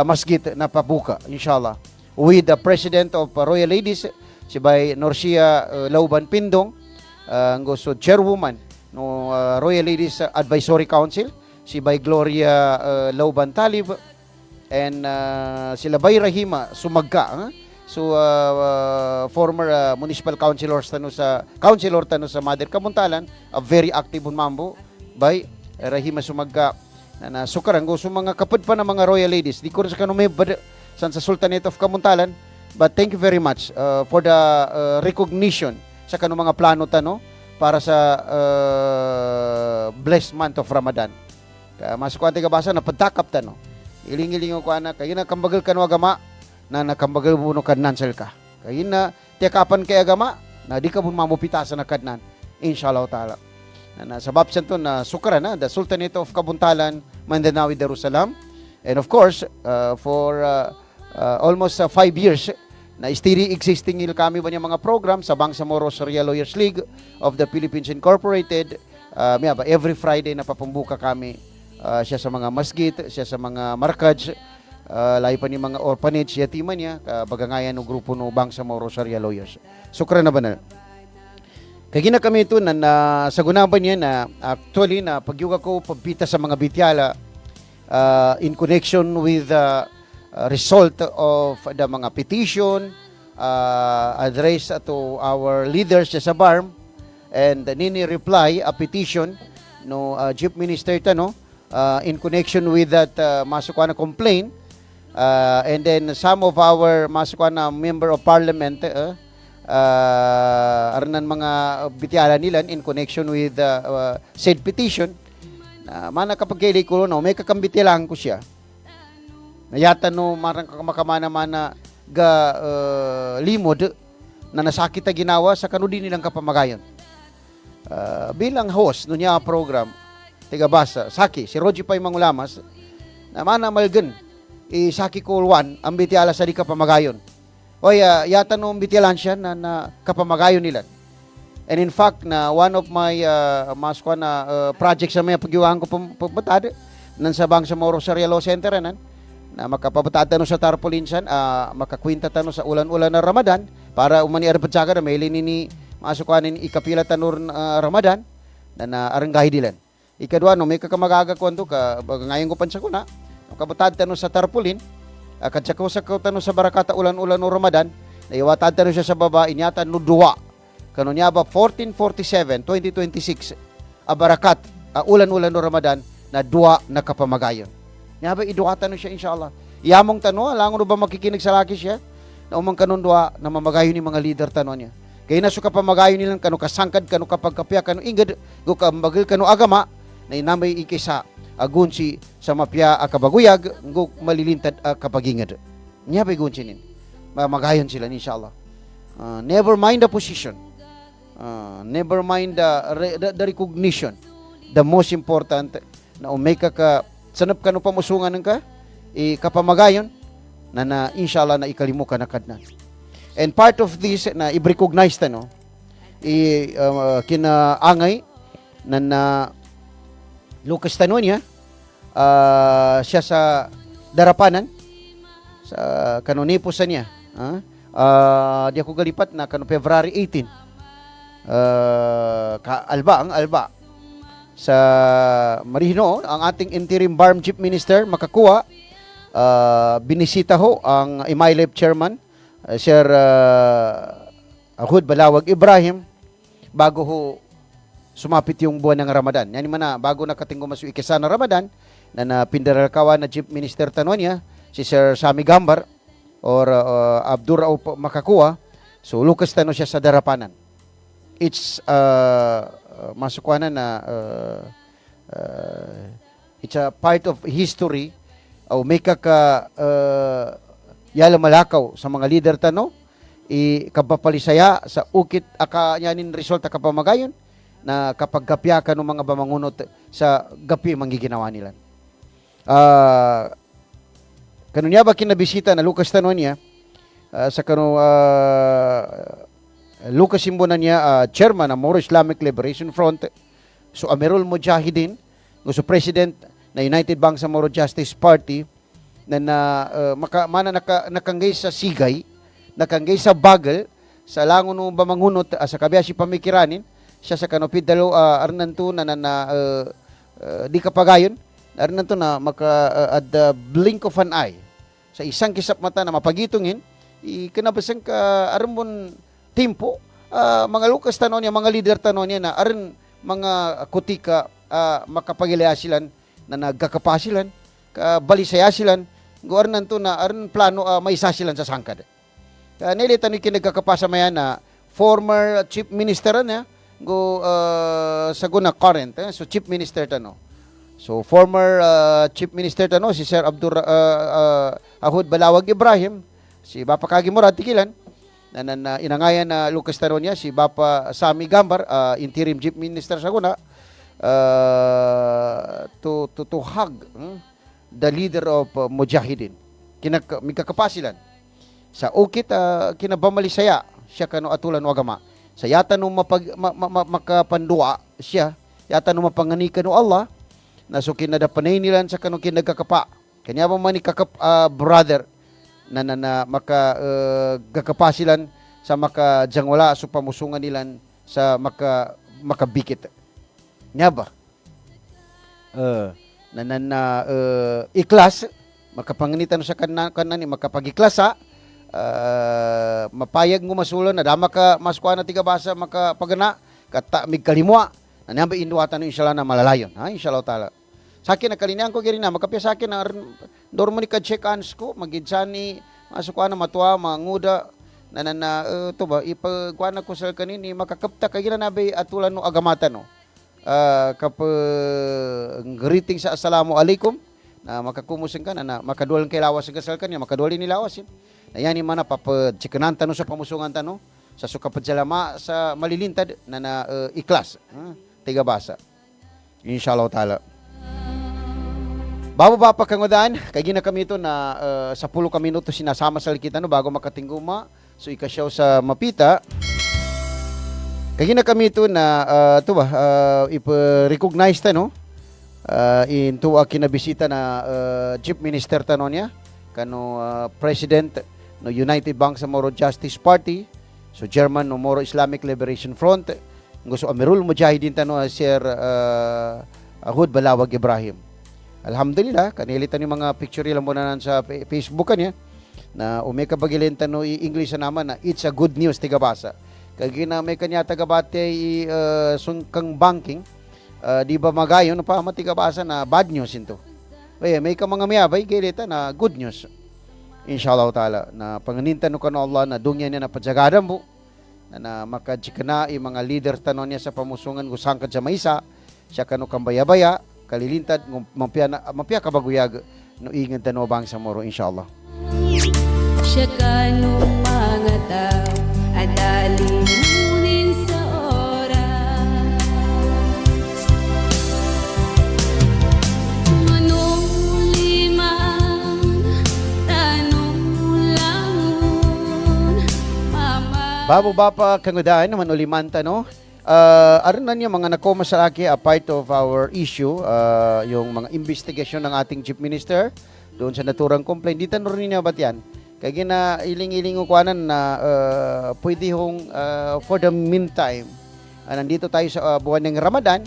masjid na pabuka inshallah with the president of Royal Ladies si Bay Norcia Lauban Pindong so chairwoman no Royal Ladies Advisory Council si Bay Gloria Lauban Talib and sila Bay Rahima Sumagka so former municipal councilor tano sa Mother Kabuntalan a very active mambo Bay Rahima Sumagka na sukaran go so mga kapad pa ng mga Royal Ladies di ko sa kanumay sa Sultanate of Kabuntalan but thank you very much for the recognition sa kanong mga plano tano para sa blessed month of Ramadan masuk ate kabasa na padtakap tano iling-iling ko ana kay na kambagal kanu agama na nakambagal buno kadnan ka kay na tekapan kay agama na di ka bun mamupitasan na kadnan inshallah taala na sabab santo na sukaran na the Sultanate of Kabuntalan, Mandanawi, Jerusalem. And of course, for almost 5 years na steady existing kami ba niya mga program sa Bangsamoro Sharia Lawyers League of the Philippines Incorporated. Every Friday na papambuka kami siya sa mga masjid, siya sa mga markaj, lahi pa ni mga orphanage, yatiman niya, bagangayan ng grupo no Bangsamoro Sharia Lawyers. Sukran na banal. Kagina kami ito na sagunaban niya na actually na pagyuga ko pagpita sa mga bityala in connection with the result of the mga petition addressed to our leaders sa BARM and nini reply a petition no Chief Minister tano in connection with that masukwa na complaint and then some of our masukwa na member of parliament aranan mga bityala nila in connection with said petition mana kapag kaili ko no may kakambityalang ko siya nayata no marang makamana-mana ga limod na nasakit na ginawa sa kanudi nilang kapamagayon bilang host no niya program tigabasa saki si Roger Pay Mangulamas na mana malgen saki ko one ang bityala sa di kapamagayon Oy, yata nung bityalan siya na kapamagayon nila. And in fact, na one of my maskwa na projects sa may pagyuhan ko pagbatad nan sa Bangsamoro Sharia Law Center na makapabatad tano sa tarpaulin makakwinta tano sa ulan-ulan na Ramadan para umani arpatsaga na may linini masukanin ikapila tanur Ramadan na aranggahi dilan. Ikadwa no may kakamagaga ko anto ka ngayon ko pansa ko na makabatad tano sa tarpaulin kadya sa tano sa barakata ulan-ulan no Ramadan na iwatad tano siya sa baba inyata no duwa kano niya ba 1447 2026 a barakat ulan-ulan no Ramadan na duwa na kapamagayon niya ba iduwatan no siya inshallah yamong tano langon no ba makikinig sa laki siya na umang kanon duwa na mamagayon ni mga leader tano niya kay nasu kapamagayon nilang kano kasangkad kano kapagkapya kano ingad go kambagil kano agama na inamay ikisa agunsi sa mapya akabaguyag nguk malilintad akapagingad niya ba gunsin magayon sila inshallah never mind the position never mind the recognition the most important na umeka ka sanap kanu pamusungan ka kapamagayon na inshallah na ikalimukan na kadna and part of this na i-recognize tano kinaangay na Lucas Tanonia siya sa darapanan sa kanunipusan niya. Di ako galipat na February 18. Ang Alba sa Marino, ang ating interim BARM Chief Minister makakuha. Binisita ho ang IMAILEP Chairman Sir Ahud Balawag Ibrahim bago ho sumapit yung buwan ng Ramadan. Yan man na, bago nakatinggo masu ikisa na Ramadan, na pindaral kawan na Chief Minister Tanonia, si Sir Sami Gambar, or Abdur Rauf makakuha. So, Lucas Tano siya sa darapanan. It's, masukuhanan na, it's a part of history, o may yala malakaw sa mga leader Tano, kapapalisaya sa ukit, yanin resulta kapamagayon, na kapag gapya ka ng mga bamangunot sa gapi manggiginawa nila. Kanunya ba kinabisita na Lucas Tanonia sa Lucas Simbonan niya, chairman ng Moro Islamic Liberation Front, so Amirul Mujahideen, gusto president na United Bangsamoro Justice Party, nakanggay sa Sigay, nakanggay sa Bagal, sa langon ng bamangunot, sa kabiasi pamikiranin, siya sa kanopid dalo arnanto di kapagayon arnanto na at the blink of an eye sa isang kisap mata na mapagitungin ikinabasang ka armon tempo mga Lucas Tanonia, mga leader Tanonia na aron mga kutika makapagilaya na nagkakapasilan kabalisaya silan go arnanto na aron plano may isa silan sa sangkad nilita ni kinagkakapasa mayan na former chief minister na sa guna current so Chief Minister Tano. So former Chief Minister Tano si Sir Ahud Balawag Ibrahim, si Bapa Kagi Murad tikilan na inangayan na Lucas Tanonia, si Bapa Sami Gambar, interim Chief Minister sa guna, to hug the leader of Mujahideen. Mikakapasilan sa ukit kinabamalisaya siya kano atulan wagama. Sa yata nung makapandua siya, yata nung mapanganika no Allah, na so kinadapanay nilan sa kanong kinagkakapa. Kanya ba man brother na makagakapasilan sa makajangwala so pamusungan nilan sa makabikit. Nya ba? Iklas, makapanganitan sa kanan ni makapagiklasa, mapayag ngo masulan na dama ka maskuha na tiga basa makapagana kata migkalimwa na namba induwatan no inshallah na malalayon inshallah taala sa akin nakalinian ko giri na makapya sa akin na dormo ni ka check ans ko magidsani maskuha na matuwa manguda to ba ipagkuha na ko sa kanini makakapta kay gina nabay atulan no agamata no greeting sa assalamu alaikum na makakumusin ka na makadulan kay lawas sa gasal kanya makadulan ni lawasin. Ayan yung mana papadchikanan tano sa pamusungan tano sa sukapadjalama sa malilintad na iklas. Tiga basa. Inshallah ta'ala. Bago pa kangodaan, kaya gina kami ito na sa 10 minuto sinasama sa likita no, bago makatingguma. So ikasyaw sa mapita. Kaya gina kami ito na ipa-recognize ta no. Into kinabisita na Chief Minister Tanonia kano President no United Bangsamoro Justice Party, so Chairman no Moro Islamic Liberation Front, gusto Amirul Mujahideen Tano Sir Ahud Balawag Ibrahim. Alhamdulillah, kanilitan yung mga picture ilang muna sa Facebook kanya na umekabagilin tano i-English na naman na it's a good news tigabasa. Kaya na may kanya tagabate sungkang banking, di ba magayon pa matigabasa na bad news into. May ka mga miyabay gilita na good news. Inshallah ta'ala na panganintan no kano Allah na dungyan niya na padjagadan mo na makadjikana mga leader tanon niya sa pamusungan gusangkad sa maysa siya kano kambaya-baya kalilintad mampia kabaguyag no ingin tano Bangsamoro inshallah. Siya kanong mga tao at alimunin sa oras. Babo ba pa kangudaan naman ulimanta no? Aron na niya mga nakoma sa laki a part of our issue, yung mga investigation ng ating Chief Minister doon sa naturang complaint. Dito rin niya ba't yan? Kaya gina iling-iling ukwanan na pwede hong for the meantime, nandito tayo sa buwan ng Ramadan,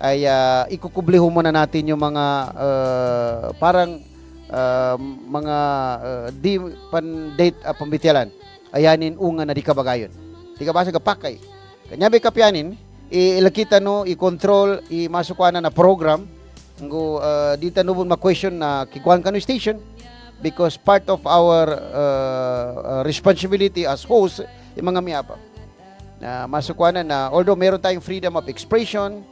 ay ikukubliho muna natin yung mga parang mga di pan-date pambitialan. Ayanin unga na di kabagayon. Di ka basa kapakay. Kanya ba kapyanin, ilakita no, i-control, imasukwana na program, ngo dito no ma-question na kikuan kano station because part of our responsibility as host, yung mga miyapa. Na masukwana na although meron tayong freedom of expression,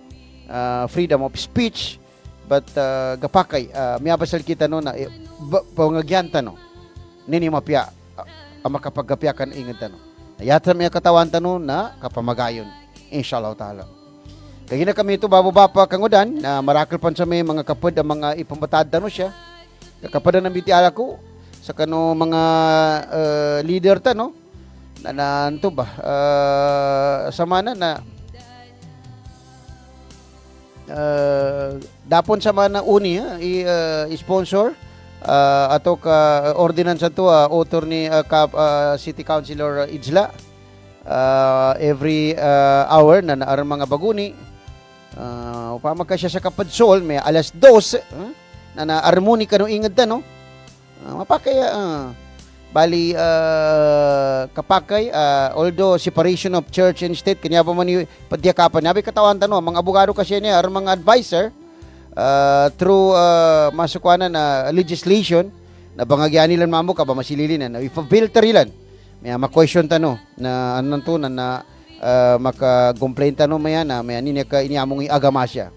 freedom of speech, but gapakay, miyabasal kita no na pangagyanta no, nini mapya, makapagapyakan ingad no. Yata may katawan tano na kapamagayon, inshallah ta'ala. Kaya na kami ito, bababa kangudan, na marakal pan sa may mga kapad, ang mga ipambatad tano siya. Kakapadan ng bitiala ko, sa kano mga leader tano, na nanto ba, sama na dapon sama na uni, i-sponsor, ato ka ordinance to author ni City Councilor Ijla every hour na naarang mga baguni upama ka siya sa kapadsol may alas 12 na naarmoni ka no ingad ta no mapakay bali kapakay although separation of church and state kanya pa man padyakapan nabi katawan ta no mga abogado kasi niya arang mga advisor through masukwana na legislation na bangagyan nilan mamo ka ba masililin na i-filter ilan may ma-question tano na anan to na maka-complain tano maya na may ani ka iniamong iagama siya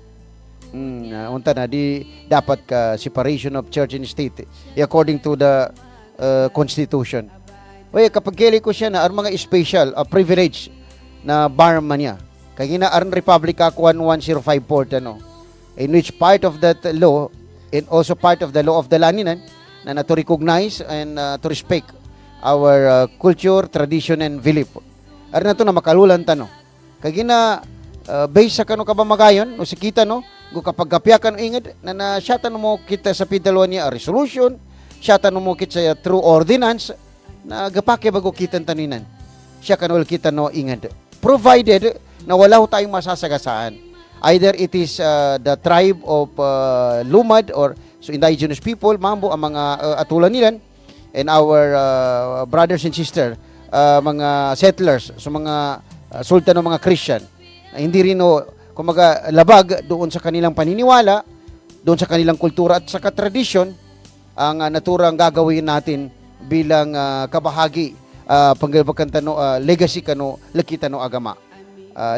unta na di dapat ka separation of church and state according to the constitution. Oy kapag kili ko siya na ang mga special privilege na bar man niya kaya na ang Republic Act 11054 tano in which part of that law and also part of the law of the land na to recognize and to respect our culture, tradition, and belief. Ari na to na makalulan tano. Kaya na based sa kano kabamagayon, o si kita no, kapag gapyakan inged, na siya mo kita sa pidalwan niya a resolution, siya mo kita sa true ordinance, na gapake bago kitan taninan. Siya kanol kita no inged. Provided na wala ho tayong masasagasaan. Either it is the tribe of Lumad or so indigenous people, mambo ang mga atulan nilan, and our brothers and sisters, mga settlers, so mga sultan ng mga Christian, hindi rin kumaga labag doon sa kanilang paniniwala, doon sa kanilang kultura at sa tradisyon, ang naturang gagawin natin bilang kabahagi, pagkantano, legacy kano, lakita no agama,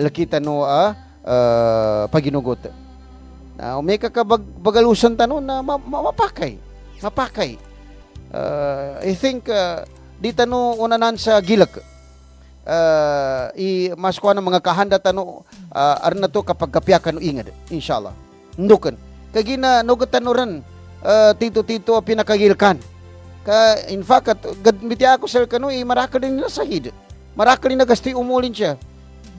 lakita no paginugot. Na may kakabagalusan tano na mapakay. I think di tano unanan sa gilak. Maskuha ng mga kahanda tano aron na to kapag kapyakan ingad inshallah. Ndukan. Kagina nugatan ran tito pinakagilkan. In fact gadmiti ako sir kano marakal din na sahid. Marakal din nagasti umulin siya.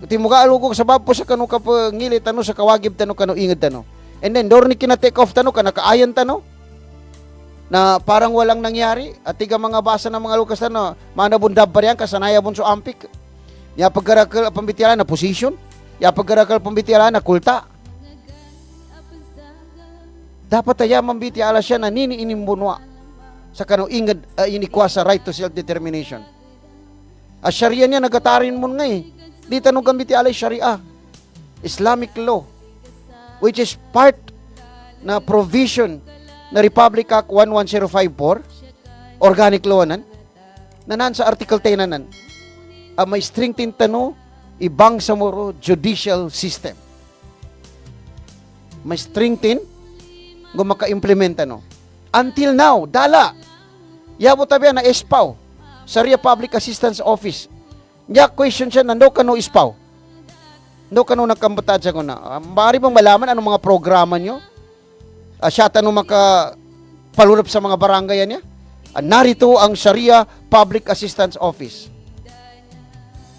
Iti mo kaalugog sa bapo sa kano kapangili tano sa kawagib tano kano inged tano. And then door ni kina-take off tano kana kaayan tano na parang walang nangyari at tiga mga basa ng mga lukas tano manabundab pa riyan kasanaya bunso ampik. Ya paggarakal pambitiala na position, ya paggarakal pambitiala na kulta. Dapat aya mambitiala siya na nini inimbunwa sa kano inged inikwasa right to self-determination. A Sharia niya nagatarin mo nga di tanong gambiti alay Sharia, Islamic law, which is part na provision na Republic Act 11054, organic law na nan sa Article 10 nan, may strengthen tano, ibang sa moro judicial system. May strengthen, kung maka-implementa no. Until now, dala, yabo tabi na ESPAW, Sharia Public Assistance Office, niya question siya na no kano ispaw. No kano nagkambatad siya ko na. Maaari bang malaman anong mga programa nyo? Siya tanong makapalulap sa mga barangay niya? Narito ang Sharia Public Assistance Office.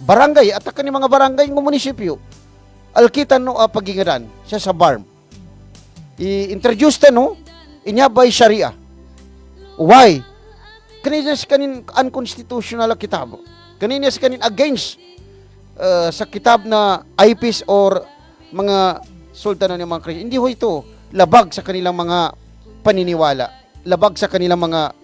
barangay at kani mga barangay ng munisipyo. Alkitan no pagingadan siya sa BARM. I-introduce ta no inya by Sharia. Why? Kanina sa kanin unconstitutional ang kitab. Kanina sa kanin against sa kitab na IPs or mga sultan ng mga Christian. Hindi ho ito labag sa kanilang mga paniniwala, labag sa kanilang mga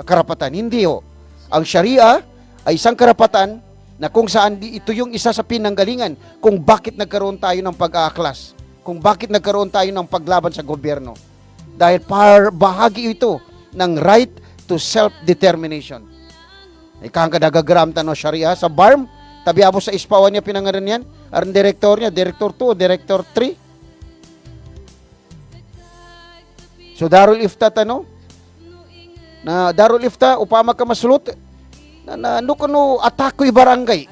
karapatan. Hindi ho. Ang Sharia ay isang karapatan na kung saan ito yung isa sa pinanggalingan kung bakit nagkaroon tayo ng pag-aaklas, kung bakit nagkaroon tayo ng paglaban sa gobyerno. Dahil bahagi ito ng right to self-determination. Ikang kadagagram no Sharia sa BARM, tabi abo sa ispawan niya pinangaran yan, ang direktor niya, Director 2, Director 3. So Darul Ifta tano, na Darul Ifta upama ka masulot, na kuno atakoy barangay.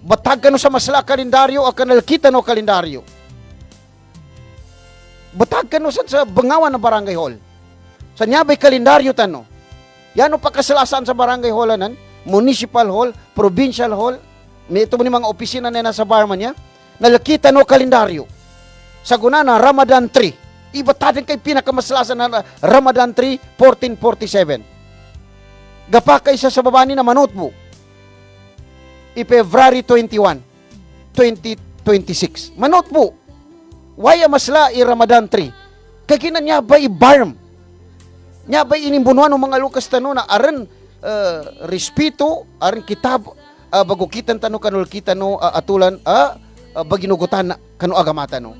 Batag kano sa masla kalendaryo akan nalkita no kalendaryo. Batag kano sa bangawan ng barangay hall. Sa nyabay kalendaryo tano. Yano pa kasalasan sa barangay hallanan, municipal hall, provincial hall, may ito mo ni mga opisina na nasa barman niya, nalkita no kalendaryo. Sa gunana Ramadan 3. Iba tatin kay pinakamasalasan na Ramadan 3, 1447. Gapakay sa babani na manot mo. February 21, 2026. Manot mo. Waya masla Ramadan 3. Kagina niya ba i-BARM? Niya ba inimbunuan ng mga lukas tano na aran respeto, aran kitab, bago kitan tano kanul kita no atulan, baginugutan kanu agamata no.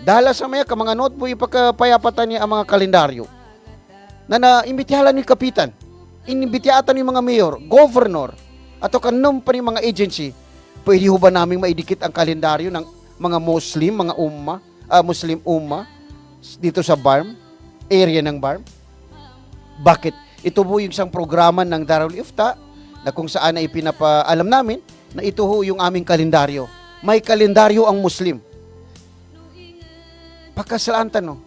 Dala sa maya ka mga note po ipakapayapatan niya ang mga kalendaryo. Na naimbitihalan ni kapitan, inimbitiatan ni mga mayor, governor, ato kanum pa ni mga agency, pwede ho ba namin maidikit ang kalendaryo ng mga Muslim, mga Muslim umma dito sa BARM, area ng BARM? Bakit? Ito po yung isang programa ng Darul Ifta na kung saan na ipinapaalam namin na ito ho yung aming kalendaryo. May kalendaryo ang Muslim. Pagkasalaan tano,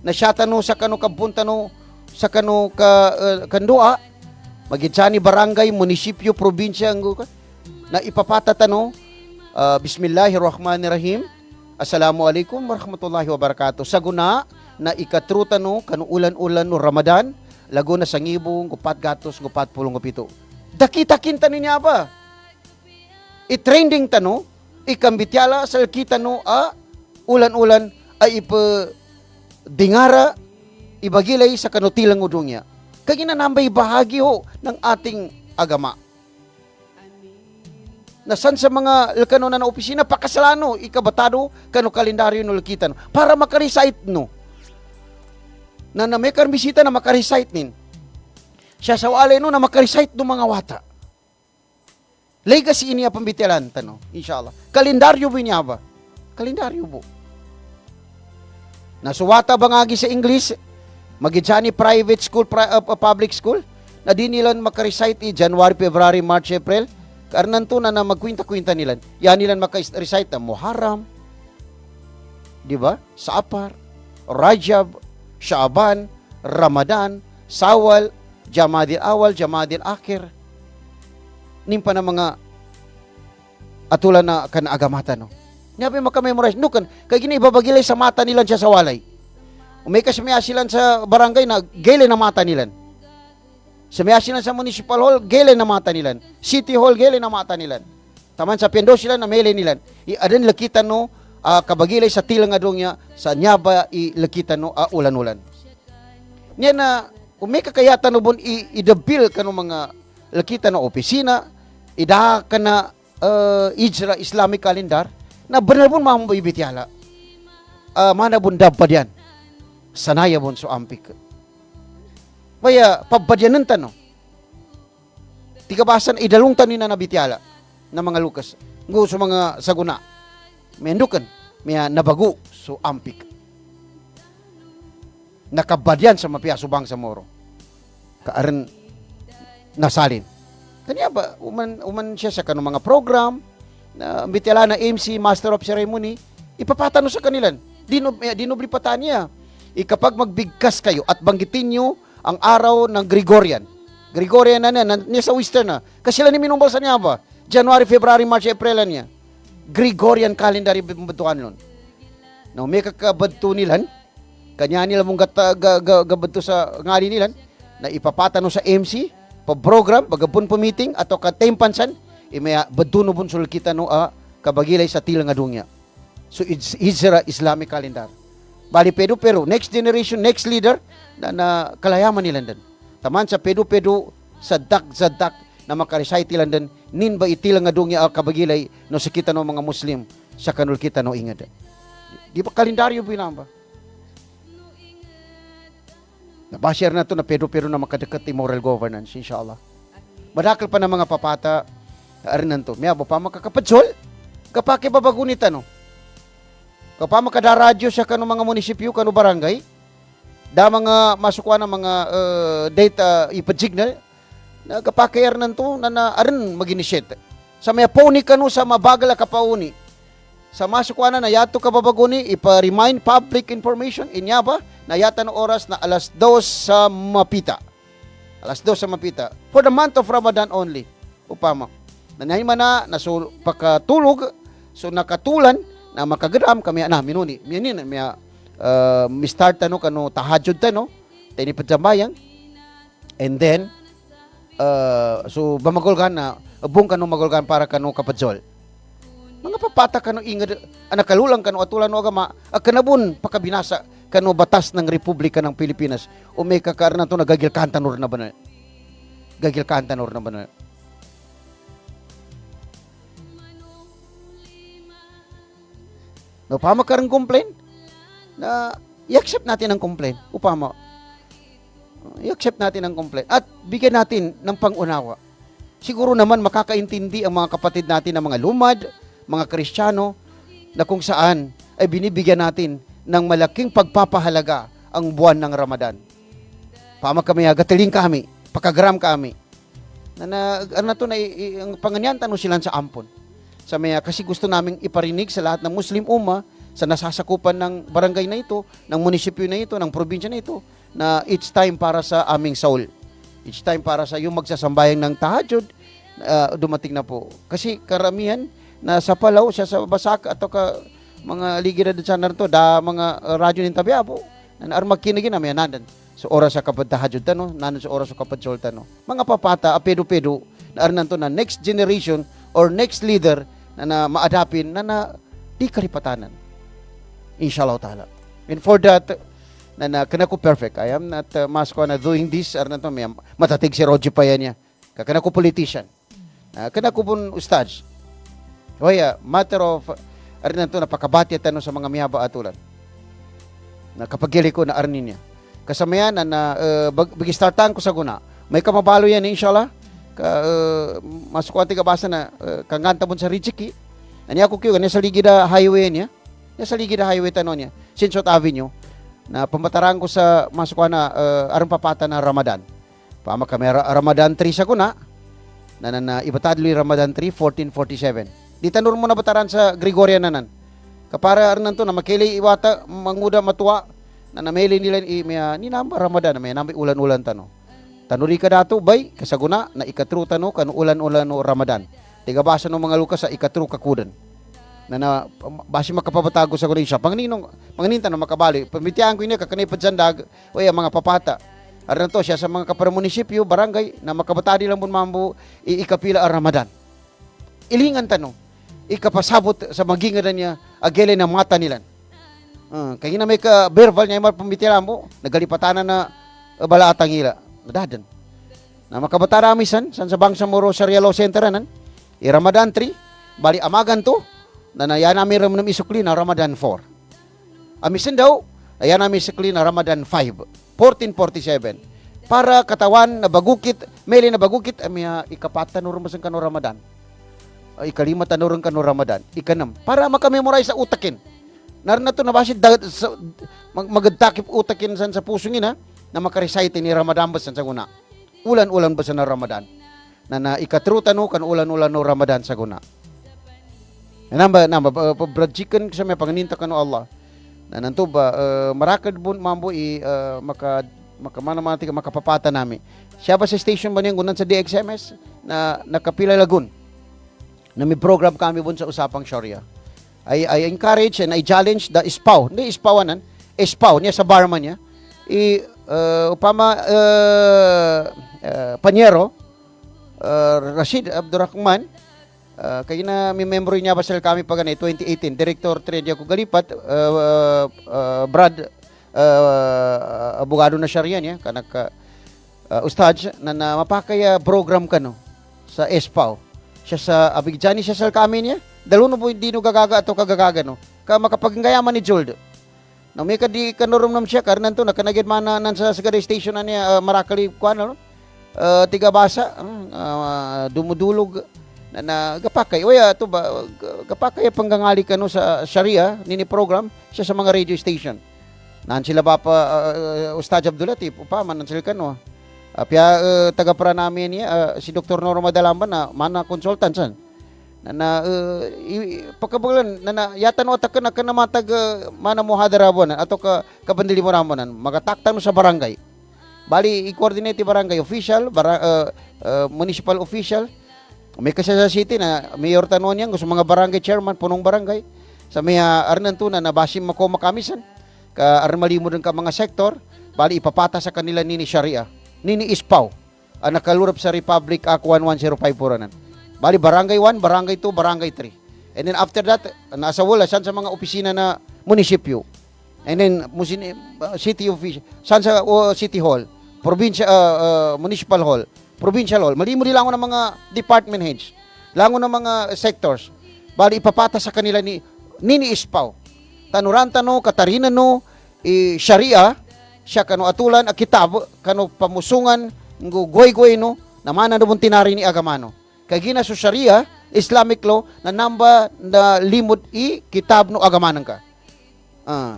na siya tano sa kano kabunta no, sa kano kandua, magitsani barangay, munisipyo, probinsya, na ipapata tano, Bismillahirrahmanirrahim, Assalamualaikum warahmatullahi wabarakatuh. Saguna, na ikatruta no, kano ulan-ulan no Ramadan, lago na sangibong, gupat gatos, gupat pulong gupito. Dakita-kin tano niya ba? I-trending tano, ikambityala, sa kita no, ulan-ulan, ay dingara ibagilay sa kanutilang udong niya. Kagina nambay bahagi ho ng ating agama. Nasan sa mga kano na opisina pakasalano ikabatado kano kalendaryo no lakitan para makarecite no. Na may bisita na makarecite nin. Siya sa walay no na makarecite do mga wata. Legacy ini pambitialan tano inshallah. Kalendaryo ba niya ba? Kalendaryo po. Nasuwata bangagi sa English, magitsani private school, public school, na di nilan makarecite January, February, March, April, karnan to na magkwinta-kwinta nilan. Yan nilan makarecite na Muharram, di ba? Safar, Rajab, Shaaban, Ramadan, Sawal, Jamadil Awal, Jamadil Akhir. Nimpa na mga atulan na kanagamata no. Niyabi makamemorize. Nukan, kaya ginaibabagilay sa mata nilan siya sa walay. Umay kasamiasilan sa barangay na gele na mata nilan. Samiasilan sa municipal hall, gele na mata nilan. City hall, gele na mata nilan. Taman sa piendo sila na mele nilan. Adan lakitan no, kabagilay sa tilang adong niya, sa nyaba ilakitan no, ulan-ulan. Niya na, umay kakayatan no bon, idabil ka no mga lakitan no opisina, idaha ka na Islamic calendar, na benar pun mampu ibitiala. Mana pun dapat yan. Sanaya pun so ampik. Kaya pabadyanan tano. Tiga bahasan idalung tanin na nabitiala na mga lukas. Ngu so mga saguna. Mendukan. May nabago so ampik. Nakabadyan sa mapiasubang sa moro. Kaaran nasalin. Kanya ba uman siya sa kanong mga program na ambitiala na MC, Master of Ceremony, ipapatano sa kanilan. Dinubli pata niya. Kapag magbigkas kayo at banggitin nyo ang araw ng Gregorian. Gregorian na niya sa Western na. Kasi sila ni minumbal sa niya ba? January, February, March, April niya. Gregorian calendar ibabatuan nun. No, may kakabadto nilan, kanya nila mong gabadto sa ngali nilan, na ipapatano sa MC, pa-program, pagabun po meeting, ato ka tempansan, imaya baduno bun sul kita no kabagilay sa tila nga dungya. So it's Islamic calendar. Bali pero next generation, next leader na kalayaman nila din. Taman sa pedo sadak na makarecite nila din, nin ba itila nga dungya kabagilay no sa kita no mga Muslim sa kanul kita no ingad. Di ba kalendaryo binamba? Nabashare na to na pedo na makadekat moral governance, inshallah. Madakal pa ng mga papata, arinan to. May abo pa makakapadsol, kapake babagunit ano. Kapag makadaradyo sa kano mga munisipyo, kano barangay, da mga masukwa na mga data ipad-signal, na kapake arinan to, na arin mag-initiate. Sa may pony kano sa mabagal kapauni, sa masukwa na yato ka babaguni, ipa-remind public information, inyaba, na yata ng oras na alas 2 sa Mapita. Alas 2 sa Mapita. For the month of Ramadan only. Upama. Nanahin man na so, pakatulog, so nakatulan, na makagram kami, minuni. Miyanin, mi-start tano, kano tahajud tano, tayo pagsambayang. And then, so bamagulgan na, bung kano magulgan para kano kapadzol. Mga papata kano ingad, anakalulang kano atulan no agama, kanabun pakabinasa kano batas ng Republika ng Pilipinas. O may kakarna to nagagil kantanor na banal. Gagil kantanor na banal. No, pama karang complain na i-accept natin ang complaint. Upama. I-accept natin ang complaint at bigyan natin ng pangunawa. Siguro naman makakaintindi ang mga kapatid natin na mga lumad, mga Kristiyano, na kung saan ay binibigyan natin ng malaking pagpapahalaga ang buwan ng Ramadan. Pama kami, gatiling kami, pakagram kami. Ang panganyantan no silang sa ampon. Sa maya, kasi gusto naming iparinig sa lahat ng Muslim Ummah, sa nasasakupan ng barangay na ito, ng munisipyo na ito, ng probinsya na ito, na it's time para sa aming soul. It's time para sa yung magsasambayang ng tahajud, dumating na po. Kasi karamihan, na sa Palaw, siya sa Basak, at mga ligida sa narito, mga radyo ng tabiabo, na armagkinagin namin, nandan. So, oras sa kapad tahajud tano, nandan sa oras sa kapad sol tano. Mga papata, apedo-pedo, na arnan to na next generation, or next leader, na maadapin, na di karipatanan. Inshallah ta'ala. And for that, na kanako perfect. I am not masko na doing this, arnan to, may matatig si Roger pa yan niya. Kanako politician. Kanako pun ustads. Kaya, matter of, arinan to, napakabati at sa mga miyaba atulan. Na kapag ko na arnin niya. Kasama yan, bigistartan ko sa guna. May kamabalo yan, inshallah. Masuk ko ating kabasa na, kanganta mo sa Rijiki. Ani ako kiyo, sa ligida highway niya. Sa ligida highway tanong niya. Sinsot Avenue. Na pamatarang ko sa, masuk ko na, arang papata na Ramadan. Pama kami, Ramadan 3 sa guna. Na ibatadloy Ramadan 3, 1447. Di tanur mo na bataran sa Gregorian nanan. Kapara arnan to na makili iwata manguda matuwa na namili nila ni namba Ramadan may nambi ulan-ulan tano. Tanuri ka dato bay kasaguna na ikatru tano kan ulan-ulan no Ramadan. Tiga basa no mga Lukas sa ikatru kakudan. Na basi makapabatago sa kunin siya. Panganinta na makabali. Pamitiyan ko niya kakanay padsandag o mga papata. Arnan to siya sa mga kaparamunisipyo, barangay na makabatadi lang bun mambu ikapila ang Ramadan. Ilingan tanong. Ikapasabot sa magingadan niya agele na mata nila. Kaya na may ka-verbal niya yung pamitiran mo, nagalipatanan na balaatang ila. Nadadan. Na makabatara misan, san sa Bangsa Moro sa Rialo Center nan, Ramadan 3, bali amagan to, na nayan namin ram isukli na Ramadan 4. Amisan daw, nayan namin isukli na Ramadan 5, 1447. Para katawan na bagukit, meli na bagukit, ikapatan no rumasan ka no Ramadan. Ikalima tanurong ka no Ramadan. Ikanam. Para makamemorize sa utakin. Naroon na ito na basit magadtakip utakin san sa pusong ina na makarecite ni Ramadan basan sa guna. Ulan-ulan basan na Ramadan. Na ikatrutan no kan ulan-ulan no Ramadan sa guna. Namba brajikan sa may panganinta kano Allah. Na nanto ba marakad bun mambo makamana-mati makapapata nami. Siya ba sa station ba niyang gunan sa DXMS na nakapila lagun? na may program kami bun sa usapang Sharia. I encourage and I challenge the SPAW. Hindi SPAWanan, SPAW niya sa barman niya. Upama Panyero, Rashid Abdurrahman, kaya na may member niya ba kami pag 2018, Director Trade ko galipat, Brad, abogado na Sharia niya, kanak ustad na mapakaya program kano sa SPAW. Siya sa Abigjani siya sa kami niya. Dalo no po hindi no gagaga ato kagagaga no. Ka makapaggayaman ni Jold. No may kadi kanorom nam siya karnan to nakanagid mana nan sa Sagada Station na niya Marakali kuan no. Tiga basa dumudulog na gapakay. Oya to ba gapakay panggangali kano sa Sharia nini program siya sa mga radio station. Nan sila ba pa Ustad Abdul Latif upaman nan sila kano. Taga para namin niya si Dr. Norma Dalamban na mana consultant san. Pagkabulan na yata no atak na namatag mana mo hadarabonan ato ka kabandili mo ramonan magataktan mo sa barangay. Bali i-coordinate barangay official, municipal official. May kasi sa city na mayor tanon yan gusto mga barangay chairman punong barangay sa may arnan tuna na basim mako makamisan ka armalimo din ka mga sektor bali ipapata sa kanila nini Sharia nini ispaw ang nakalurap sa Republic Act 11054 nan. Bali barangay 1, barangay 2, barangay 3. And then after that nasa wala san sa mga opisina na munisipyo. And then city official san sa city hall, provincial municipal hall, provincial hall. Malimo lang ng mga department heads. Lango ng mga sectors. Bali ipapata sa kanila nini ispaw. Tanuran tano, katarina no, Sharia, siya kano atulan a kitab, kano pamusungan, goy-goy no, namana no tinari ni agamano. Kagina sa Sharia, Islamic law, na namba na limod kitab no agamanan ka.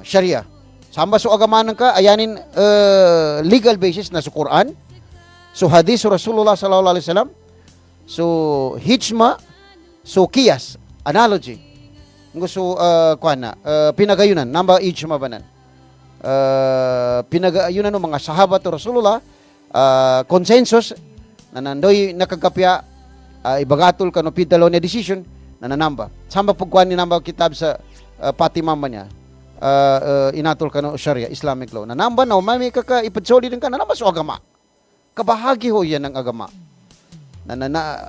Sharia. Samba so agamanan ka, ayanin legal basis na sa Quran, so hadis sa Rasulullah sallallahu alaihi wasallam, so hijma, so kiyas, analogy. Gusto pinagayunan, namba ijma banan. Pinagayunan ng mga sahabat o Rasulullah, consensus na nandoy nakagkapya ibagatol kano pidalo niya decision na nanamba. Samba pagkuhan ni namba kitab sa pati mama niya. Inatol kano Sharia, Islamic law. Nanamba na may ipadsoli din ka na namba so agama. Kabahagi ho yan ng agama.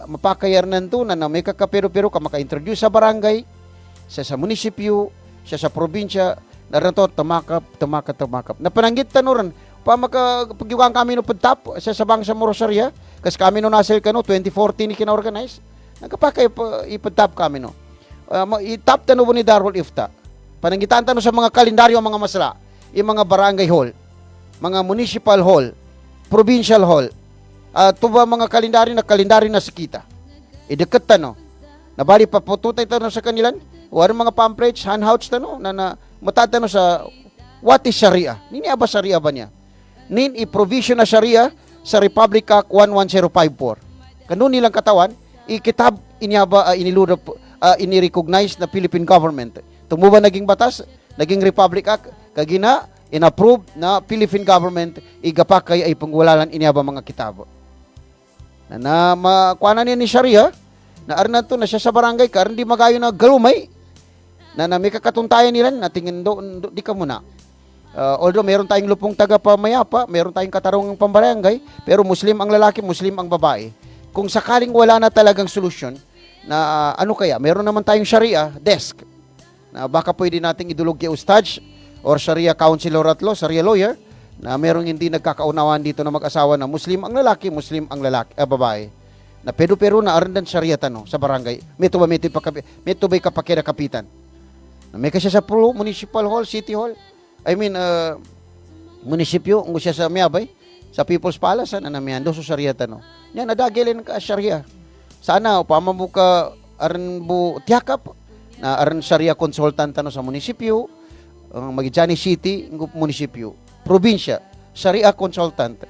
Mapakayar nanto na may kakapero-pero ka maka-introduce sa barangay, sa munisipyo, sa probinsya, naranto tumakap. Napananggit tanuran pa makapagyugang kami no pagtap sa sabang sa Morosaria kasi kami no nasel kano 2014 ni kina-organize nagkapakay ipagtap kami no itap tano ni Darul Ifta pananggitan tano sa mga kalendaryo mga masala yung mga barangay hall mga municipal hall provincial hall tuba mga kalendaryo na sikita ideket tano nabali papututay tano sa kanilan waring mga pamphlets handouts tano na matatano sa what is Sharia nini aba Sharia ba niya nin i-provision na Sharia sa Republic Act 11054. Kano nilang katawan, ikitab inyaba iniludap ini-recognize na Philippine government. Tumuba naging batas, naging Republic Act, kagina inapprove na Philippine government igapakay ay pangwalalan inyaba mga kitabo. Na makuanan niya ni Sharia, na arnan to na siya sa barangay ka, hindi magayo na galumay, na may kakatuntayan nila, na tingin di ka muna. Although meron tayong lupong taga pamayapa, meron tayong katarungang pambarangay, pero Muslim ang lalaki, Muslim ang babae. Kung sakaling wala na talagang solusyon, na ano kaya, meron naman tayong Sharia desk, na baka pwede nating idulog kay Ustad, or Sharia counselor at law, Sharia lawyer, na merong hindi nagkakaunawaan dito na mag-asawa na Muslim ang lalaki, Muslim ang babae. Na pero na arandan Sharia tano sa barangay, may tubay kapakira kapitan. Na may kasi sa municipal hall, city hall, munisipyo, kung siya sa Miyabay, sa People's Palace, na namiyan, doon sa Sharia tano. Yan, nadagilin ka Sharia. Sana, upama mo ka, aran bu tiyakap, na aran Sharia consultant tano sa munisipyo, Magijani City, munisipyo, probinsya, Sharia consultant,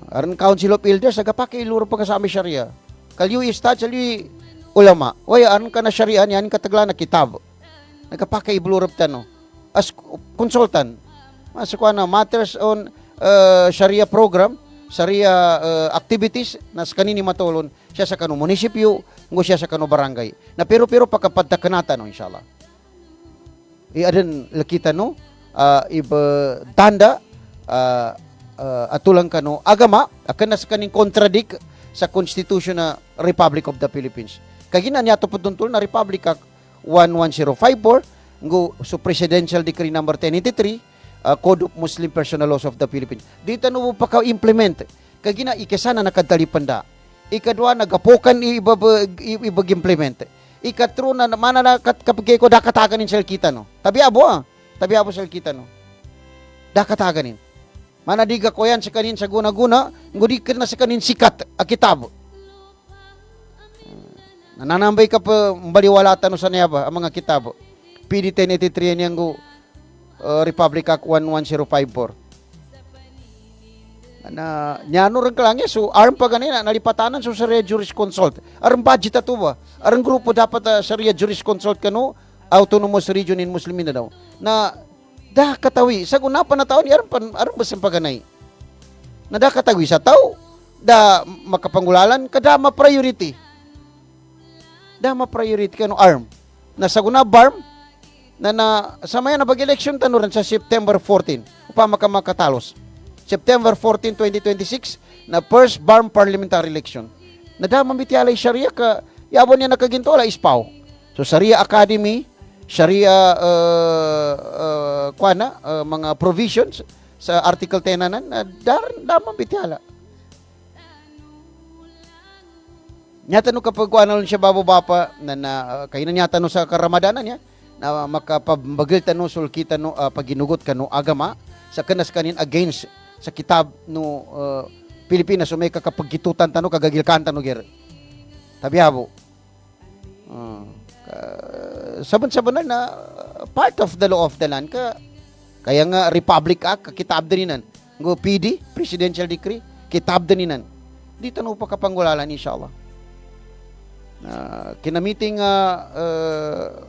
aran Council of Elders, agapaki iluro pa kasama Sharia. Kalyu istad, kalyu ulama. Oy, aran ka na Sharia, yan katagla na kitab. Nagkapakay blurop tano as consultant matters on Sharia program Sharia activities na sa kanini matulon siya sa kanu munisipyo, ngo siya sa kanu barangay. Na pero pagkapadta kanata no inshallah. Adan lakita no iba tanda atulang kano agama akan na sa kaning contradict sa Constitution na Republic of the Philippines. Kagina niya to puduntul na Republic Act 11054 ngo so Presidential Decree number 1083 Code of Muslim Personal Laws of the Philippines. Dito no pa ka implement. Kagina ikasana nakadalipanda. Ikadwa nagapokan ibag implement. Ikatro na mana na kapag ko dakataganin sa kita no. Tabi abo sa kita no. Dakataganin. Mana diga ko yan sa kanin sa guna-guna, ngudi ka na sa kanin sikat a kitab. Nananambay ka pa baliwalatan no sa niyaba ang mga kitab. PD 1083 yan yung Republic Act 11054. Na nyano rin ka lang yan. So, arm pa ganina, nalipatanan so Sharia Juris Consult. Arang budget ato ba? Arang grupo dapat Sharia Juris Consult kano, autonomous region in Muslimin na daw. Na, da katawi, sa gunapan na taon, arang basang paganay. Na da katawi sa tao, da makapangulalan, kadama priority. Dama priority kano arm. Na sa guna barm, na sa maya na bag-election tanuran sa September 14, upama ka makatalos. September 14, 2026, na first BARM parliamentary election. Nadama mitialay Sharia ka, yabon niya nakagintola ispaw. So Sharia Academy, Sharia mga provisions sa Article 10 na dama mitiala. Nyata no kapag kuana siya bababa na kayo na nyata no sa karamadanan niya na makapabagil tano sulkita no paginugot kano agama sa kanas kanin against sa kitab no Pilipinas so may kakapagkitutan tano kagagilkan tano ger tabiabo saban-saban na part of the law of the land kaya nga Republic Act kitab dininan ngo PD Presidential Decree kitab dininan dito no pa kapanggulalan inshallah kinamiting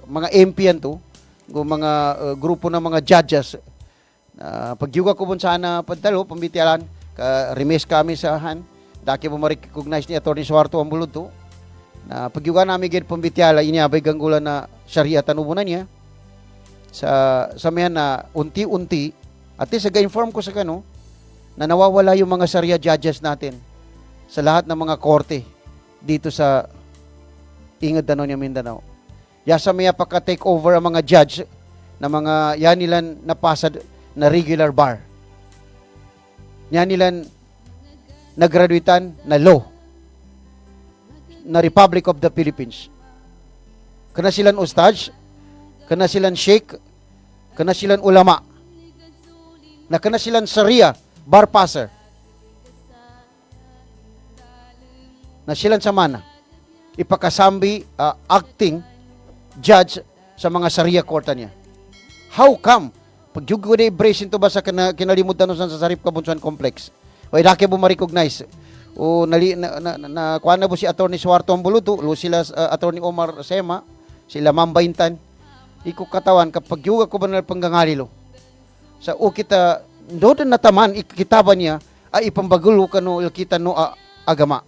mga MP yan to mga grupo ng mga judges pagyuga ko bun sana padalo pambitialan ka remes kami sa han daki mo ma-recognize ni Attorney Suarto ang bulod to na pagyuga namin gid pambitiala iniabay ganggulan na Sharia tanubunan niya sa mayan na unti-unti at least ga-inform ko sa kano na nawawala yung mga Sharia judges natin sa lahat ng mga korte dito sa Ingad Danon yung Mindanao. Yasa maya paka-take over ang mga judge na mga yan nilan napasad na regular bar. Yan nilan nagraduitan na law na Republic of the Philippines. Kana silan ustad, kana silan sheikh, kana silan ulama, na kana silan Sharia bar passer. Na silan sa mana ipakasambi acting judge sa mga Sharia court niya. How come? Pag yung brace into ba sa kinalimutan sa Sarip Kabunsuan Complex? O dake mo ma-recognize. O kuha na po si Attorney Suarto ang buluto, sila Attorney Omar Sema, sila Mambaintan. Iko katawan kapag yung ako ba na panggangalilo. Sa kita, doon nataman, ikitaban niya, ay ipambagulo ka no, ilkita no agama.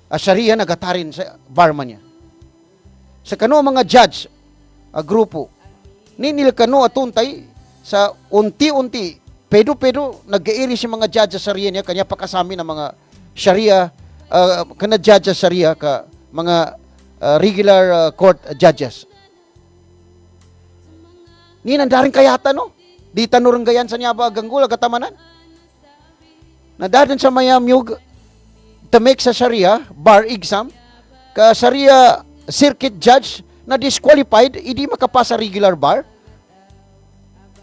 Sharia nagatarin sa barman niya. Sa kano mga judge, grupo, ninil kano atuntay sa unti-unti, pedo nag-gairi si mga judge sa Sharia niya, kanya pakasami ng mga Sharia, kana judge sa Sharia, ka mga regular court judges. Ninandarin kayata no? Di tanurang gayan sa niya ba ganggula katamanan? Nadadan sa mayamyog, to make sa Sharia bar exam ka Sharia circuit judge na disqualified hindi makapasa regular bar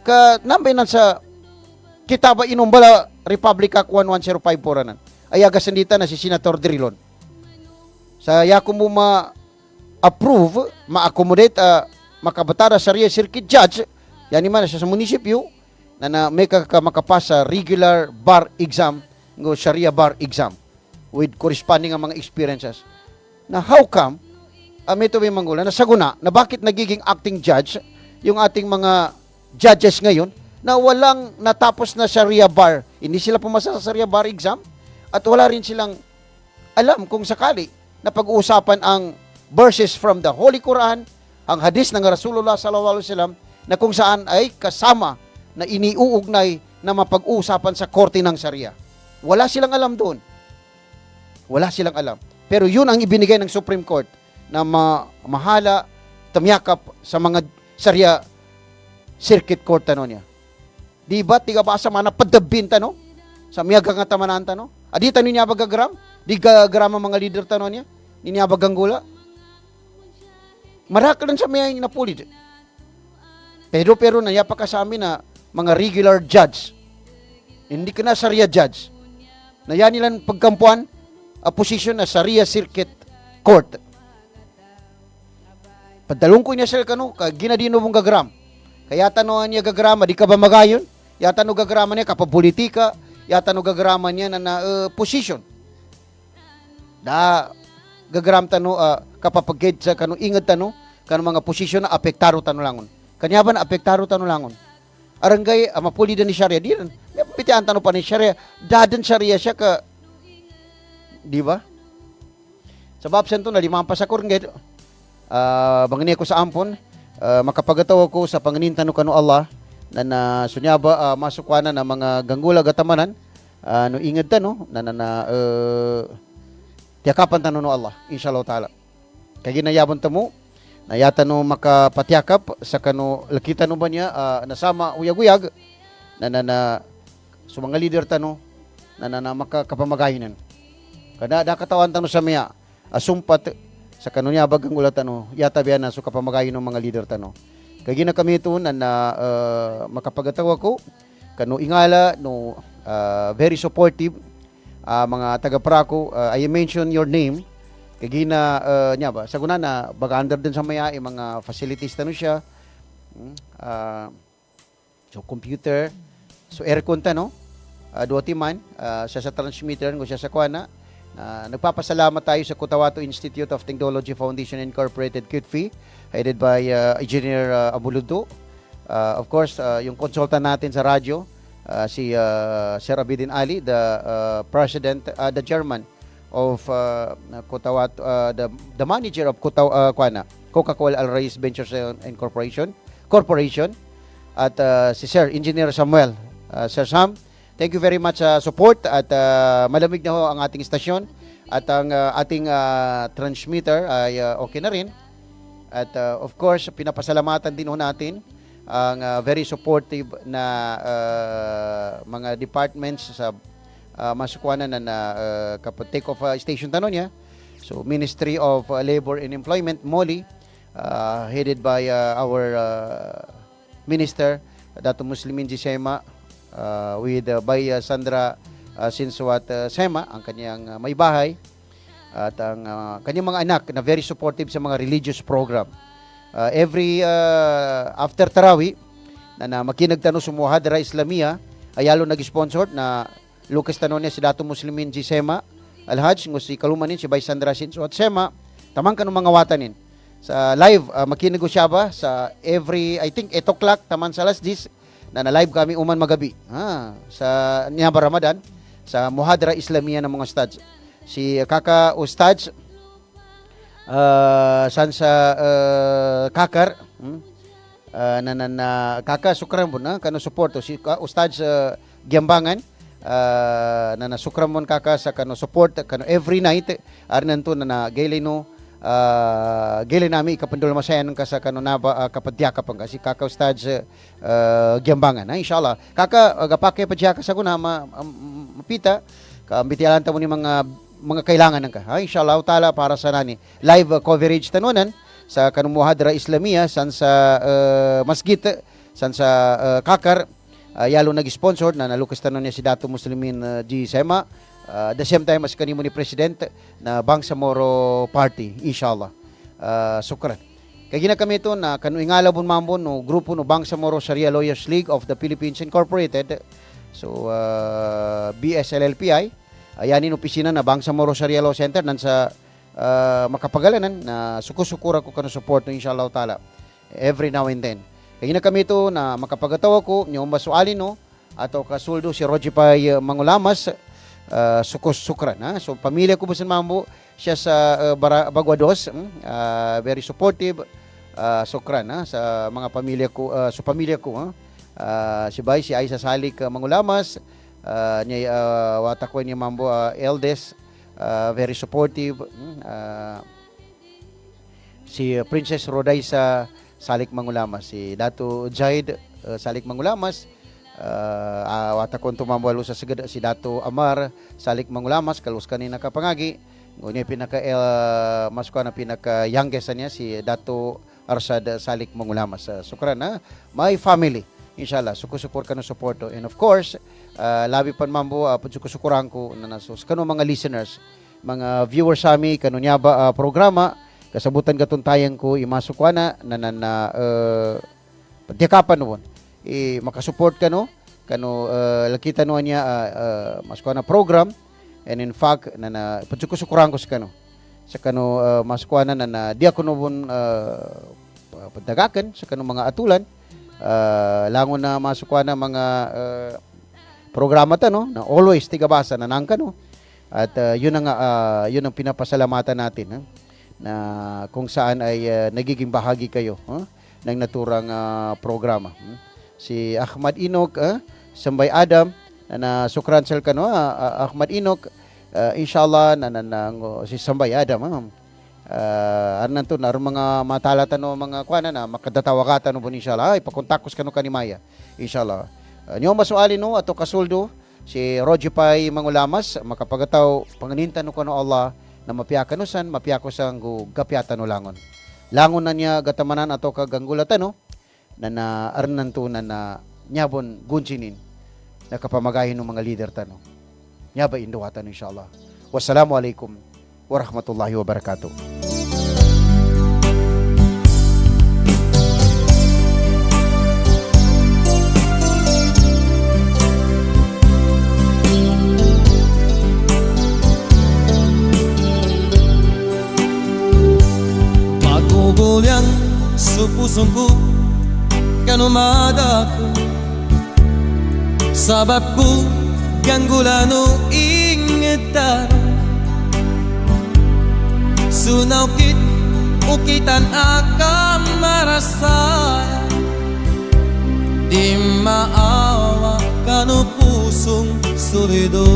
ka nambay nan sa kitaba inumbala Republic Act 11054 nan ayaga sandita na si Senator Drilon sa yako mo ma-approve ma-accommodate makabatara Sharia circuit judge yan man sa munisipyo na may makapasa regular bar exam ngo Sharia bar exam with corresponding ang mga experiences. Na how come, ito may manggula, na saguna, na bakit nagiging acting judge, yung ating mga judges ngayon, na walang natapos na Sharia bar. Hindi sila pumasa sa Sharia bar exam, at wala rin silang alam kung sakali na pag-uusapan ang verses from the Holy Quran, ang hadis ng Rasulullah sallallahu alaihi wasallam na kung saan ay kasama na iniuugnay na mapag-uusapan sa korte ng Sharia. Wala silang alam doon. Wala silang alam. Pero yun ang ibinigay ng Supreme Court na mahala, tamyakap sa mga Sharia Circuit Court tano niya. Di ba tiga basa mana padabin tano? Sa miyaga nga tamanan tano? Adi tano niya bagagram? Di gagram ang mga leader tano niya? Niya baganggula? Marakalan sa miyang napuli. Pero naya pa ka sa amin na mga regular judge. Hindi ka na Sharia judge. Naya nilang pagkampuan a position na Sharia Circuit Court. Padalong ko niya sila kano, ginadino mong gagram. Kaya tanong niya gagrama, di ka ba magayon? Yata no gagrama niya kapapolitika, yata no gagrama niya na position. Da gagram tano kapapagid sa kano ingad tano kano mga posisyon na apektaro tano langon. Kanya ba na apektaro tano langon? Arangay mapuli din ni Sharia di rin. May pitian tano pa ni Sharia, dadan Sharia siya ka di ba? Sa babsen to na limang pasakor ngayto. Bangani ko sa ampon, makapagataw ko sa panganintan kano Allah na sunyaba masukwana na mga ganggula gatamanan no inged tano na tiyakapan tano no Allah insyaallah taala. Kay ginayabon tamo na yata no makapatiyakap sa kano lakita no ba niya nasama uyag-uyag na so mga leader tano na makakapamagahinan. Kada da katawan tano sa miya asumpat sa kanunya bagang ulat ano yata biya na so kapamagayon ng mga leader tano kay gina kami ito na makapagatawa ko kanu ingala no very supportive mga taga Praco. I mention your name kay gina nya ba saguna na baga under din sa maya mga facilities tano siya so computer so aircon tano duwati man siya sa transmitter ko siya sa kuana. Nagpapasalamat tayo sa Cotabato Institute of Technology Foundation Incorporated, QITFI, headed by Engineer Abuludo. Of course, yung consultant natin sa radyo, si Sir Abidin Ali, the president, the chairman of Cotabato, the manager of Coca-Cola Alrais Ventures and Corporation, at si Sir Engineer Samuel. Sir Sam, thank you very much sa support at malamig na ho ang ating istasyon at ang ating transmitter ay okay na rin. At of course, pinapasalamatan din ho natin ang very supportive na mga departments sa masukwanan na take off station tano niya. So Ministry of Labor and Employment, MOLI, headed by our Minister Dato Muslimin Gisema, with by Sandra Sinswat Sema, ang kanyang may bahay, at ang kanyang mga anak na very supportive sa mga religious program. Every after Tarawi na makinagtano sa Muhadara Islamia, ayalo nag-sponsor na Lucas tano niya si Dato Muslimin Gisema Alhaj ngo si kalumanin si Bay Sandra Sinswat Sema, tamang kanong mga watanin sa live makinig siya ba sa every I think 8 o'clock taman sa alas 10 na live kami uman magabi sa Niyaba Ramadan sa Muhadara Islamia ng mga ustads. Si Kaka Ustads san sa Kakar Kaka Sukram po na kano suporto si Ustads Giambangan na nasukram mo kaka sa kano support kano every night arnan to na gaylino gili nami ikapandul masayan ka sa kanunaba kapadya kapang kasi Kaka Ustads Giambangan inshallah kaka gapake padya ka sa kuna mapita kambitialan ta mo ni mga kailangan ka inshallah taala para sa nani live coverage tanunan sa kanumuhadra Islamia san sa masjid san sa Kakar yalo nag-sponsor na nalukas tanon niya si Dato Muslimin G. Sema. The same time as kanimo ni President na Bangsamoro Party, inshallah. Sukran. Kaya gina kami ito na kanuingala bun mambon no grupo no Bangsamoro Sharia Lawyers League of the Philippines Incorporated. So, BSLLPI. Ayanin opisina na Bangsamoro Sharia Law Center nan sa makapagalanan na sukusukura ko kanu support no inshallah taala every now and then. Kaya gina kami ito na makapagatawa ko nyo masualin no ato kasuldo si Roger Pay Mangulamas sukran. Ha? So pamilya ko Boss Mambo, siya sa Baguados, very supportive. Sukran sa mga pamilya ko, sa pamilya ko. Si Bay, si Aisa Salik Mangulamas, niya watakwan niya Mambo eldest, very supportive. Si Princess Rodaisa Salik Mangulamas, si Dato Jaid Salik Mangulamas, watakon tumambalo sa sagad si Dato Amar Salik Mangulamas, kalus kanina kapangagi. Ngunya pinaka masukana pinaka youngest niya si Dato Arsad Salik Mangulamas. Sukran my family. Inshallah, suko-support ka no supporto. And of course, labi pan Mambo, suko-sukuran ko na nasus kano mga listeners, mga viewers sa amin, kano niya ba programa, kasabutan katong tayang ko, imasukwana, padyakapan noon. Makasupport ka no, kano lakita no niya, masukwana program, and in fact, suko-sukuran ko sa kano. Sa kano masukwana na di ako noon padagakan, sa kano mga atulan, langon na masukwa na mga programa ta no na always tigabasa na nangka no at yun ang pinapasalamatan natin na kung saan ay nagiging bahagi kayo ng naturang programa. Si Ahmad Inok, Sambay Adam na sukran sel kano Ahmad Inok, inshallah si Sambay Adam anan to na mga matalatan no mga kuana na makadatawa no bon inshallah ay pakontakos kano kanimaya inshallah. Nyo masuali no ato kasuldo si Roger Pai Mangulamas makapagataw panganintan no kano Allah na mapiakanusan mapiakosan go gapiatan no langon na niya gatamanan ato kaganggulatan no na arnan to na nyabon gunchinin na kapamagahin ng mga leader tano nyaba induwatan inshallah. Wassalamu alaikum warahmatullahi wabarakatuh. Pagugol yan sa pusong ko, kanumada ko, sabab ko, ganggulano ingitaro. Sunaw kit ukitan akam marasaya, di maawa kanu pusong solido.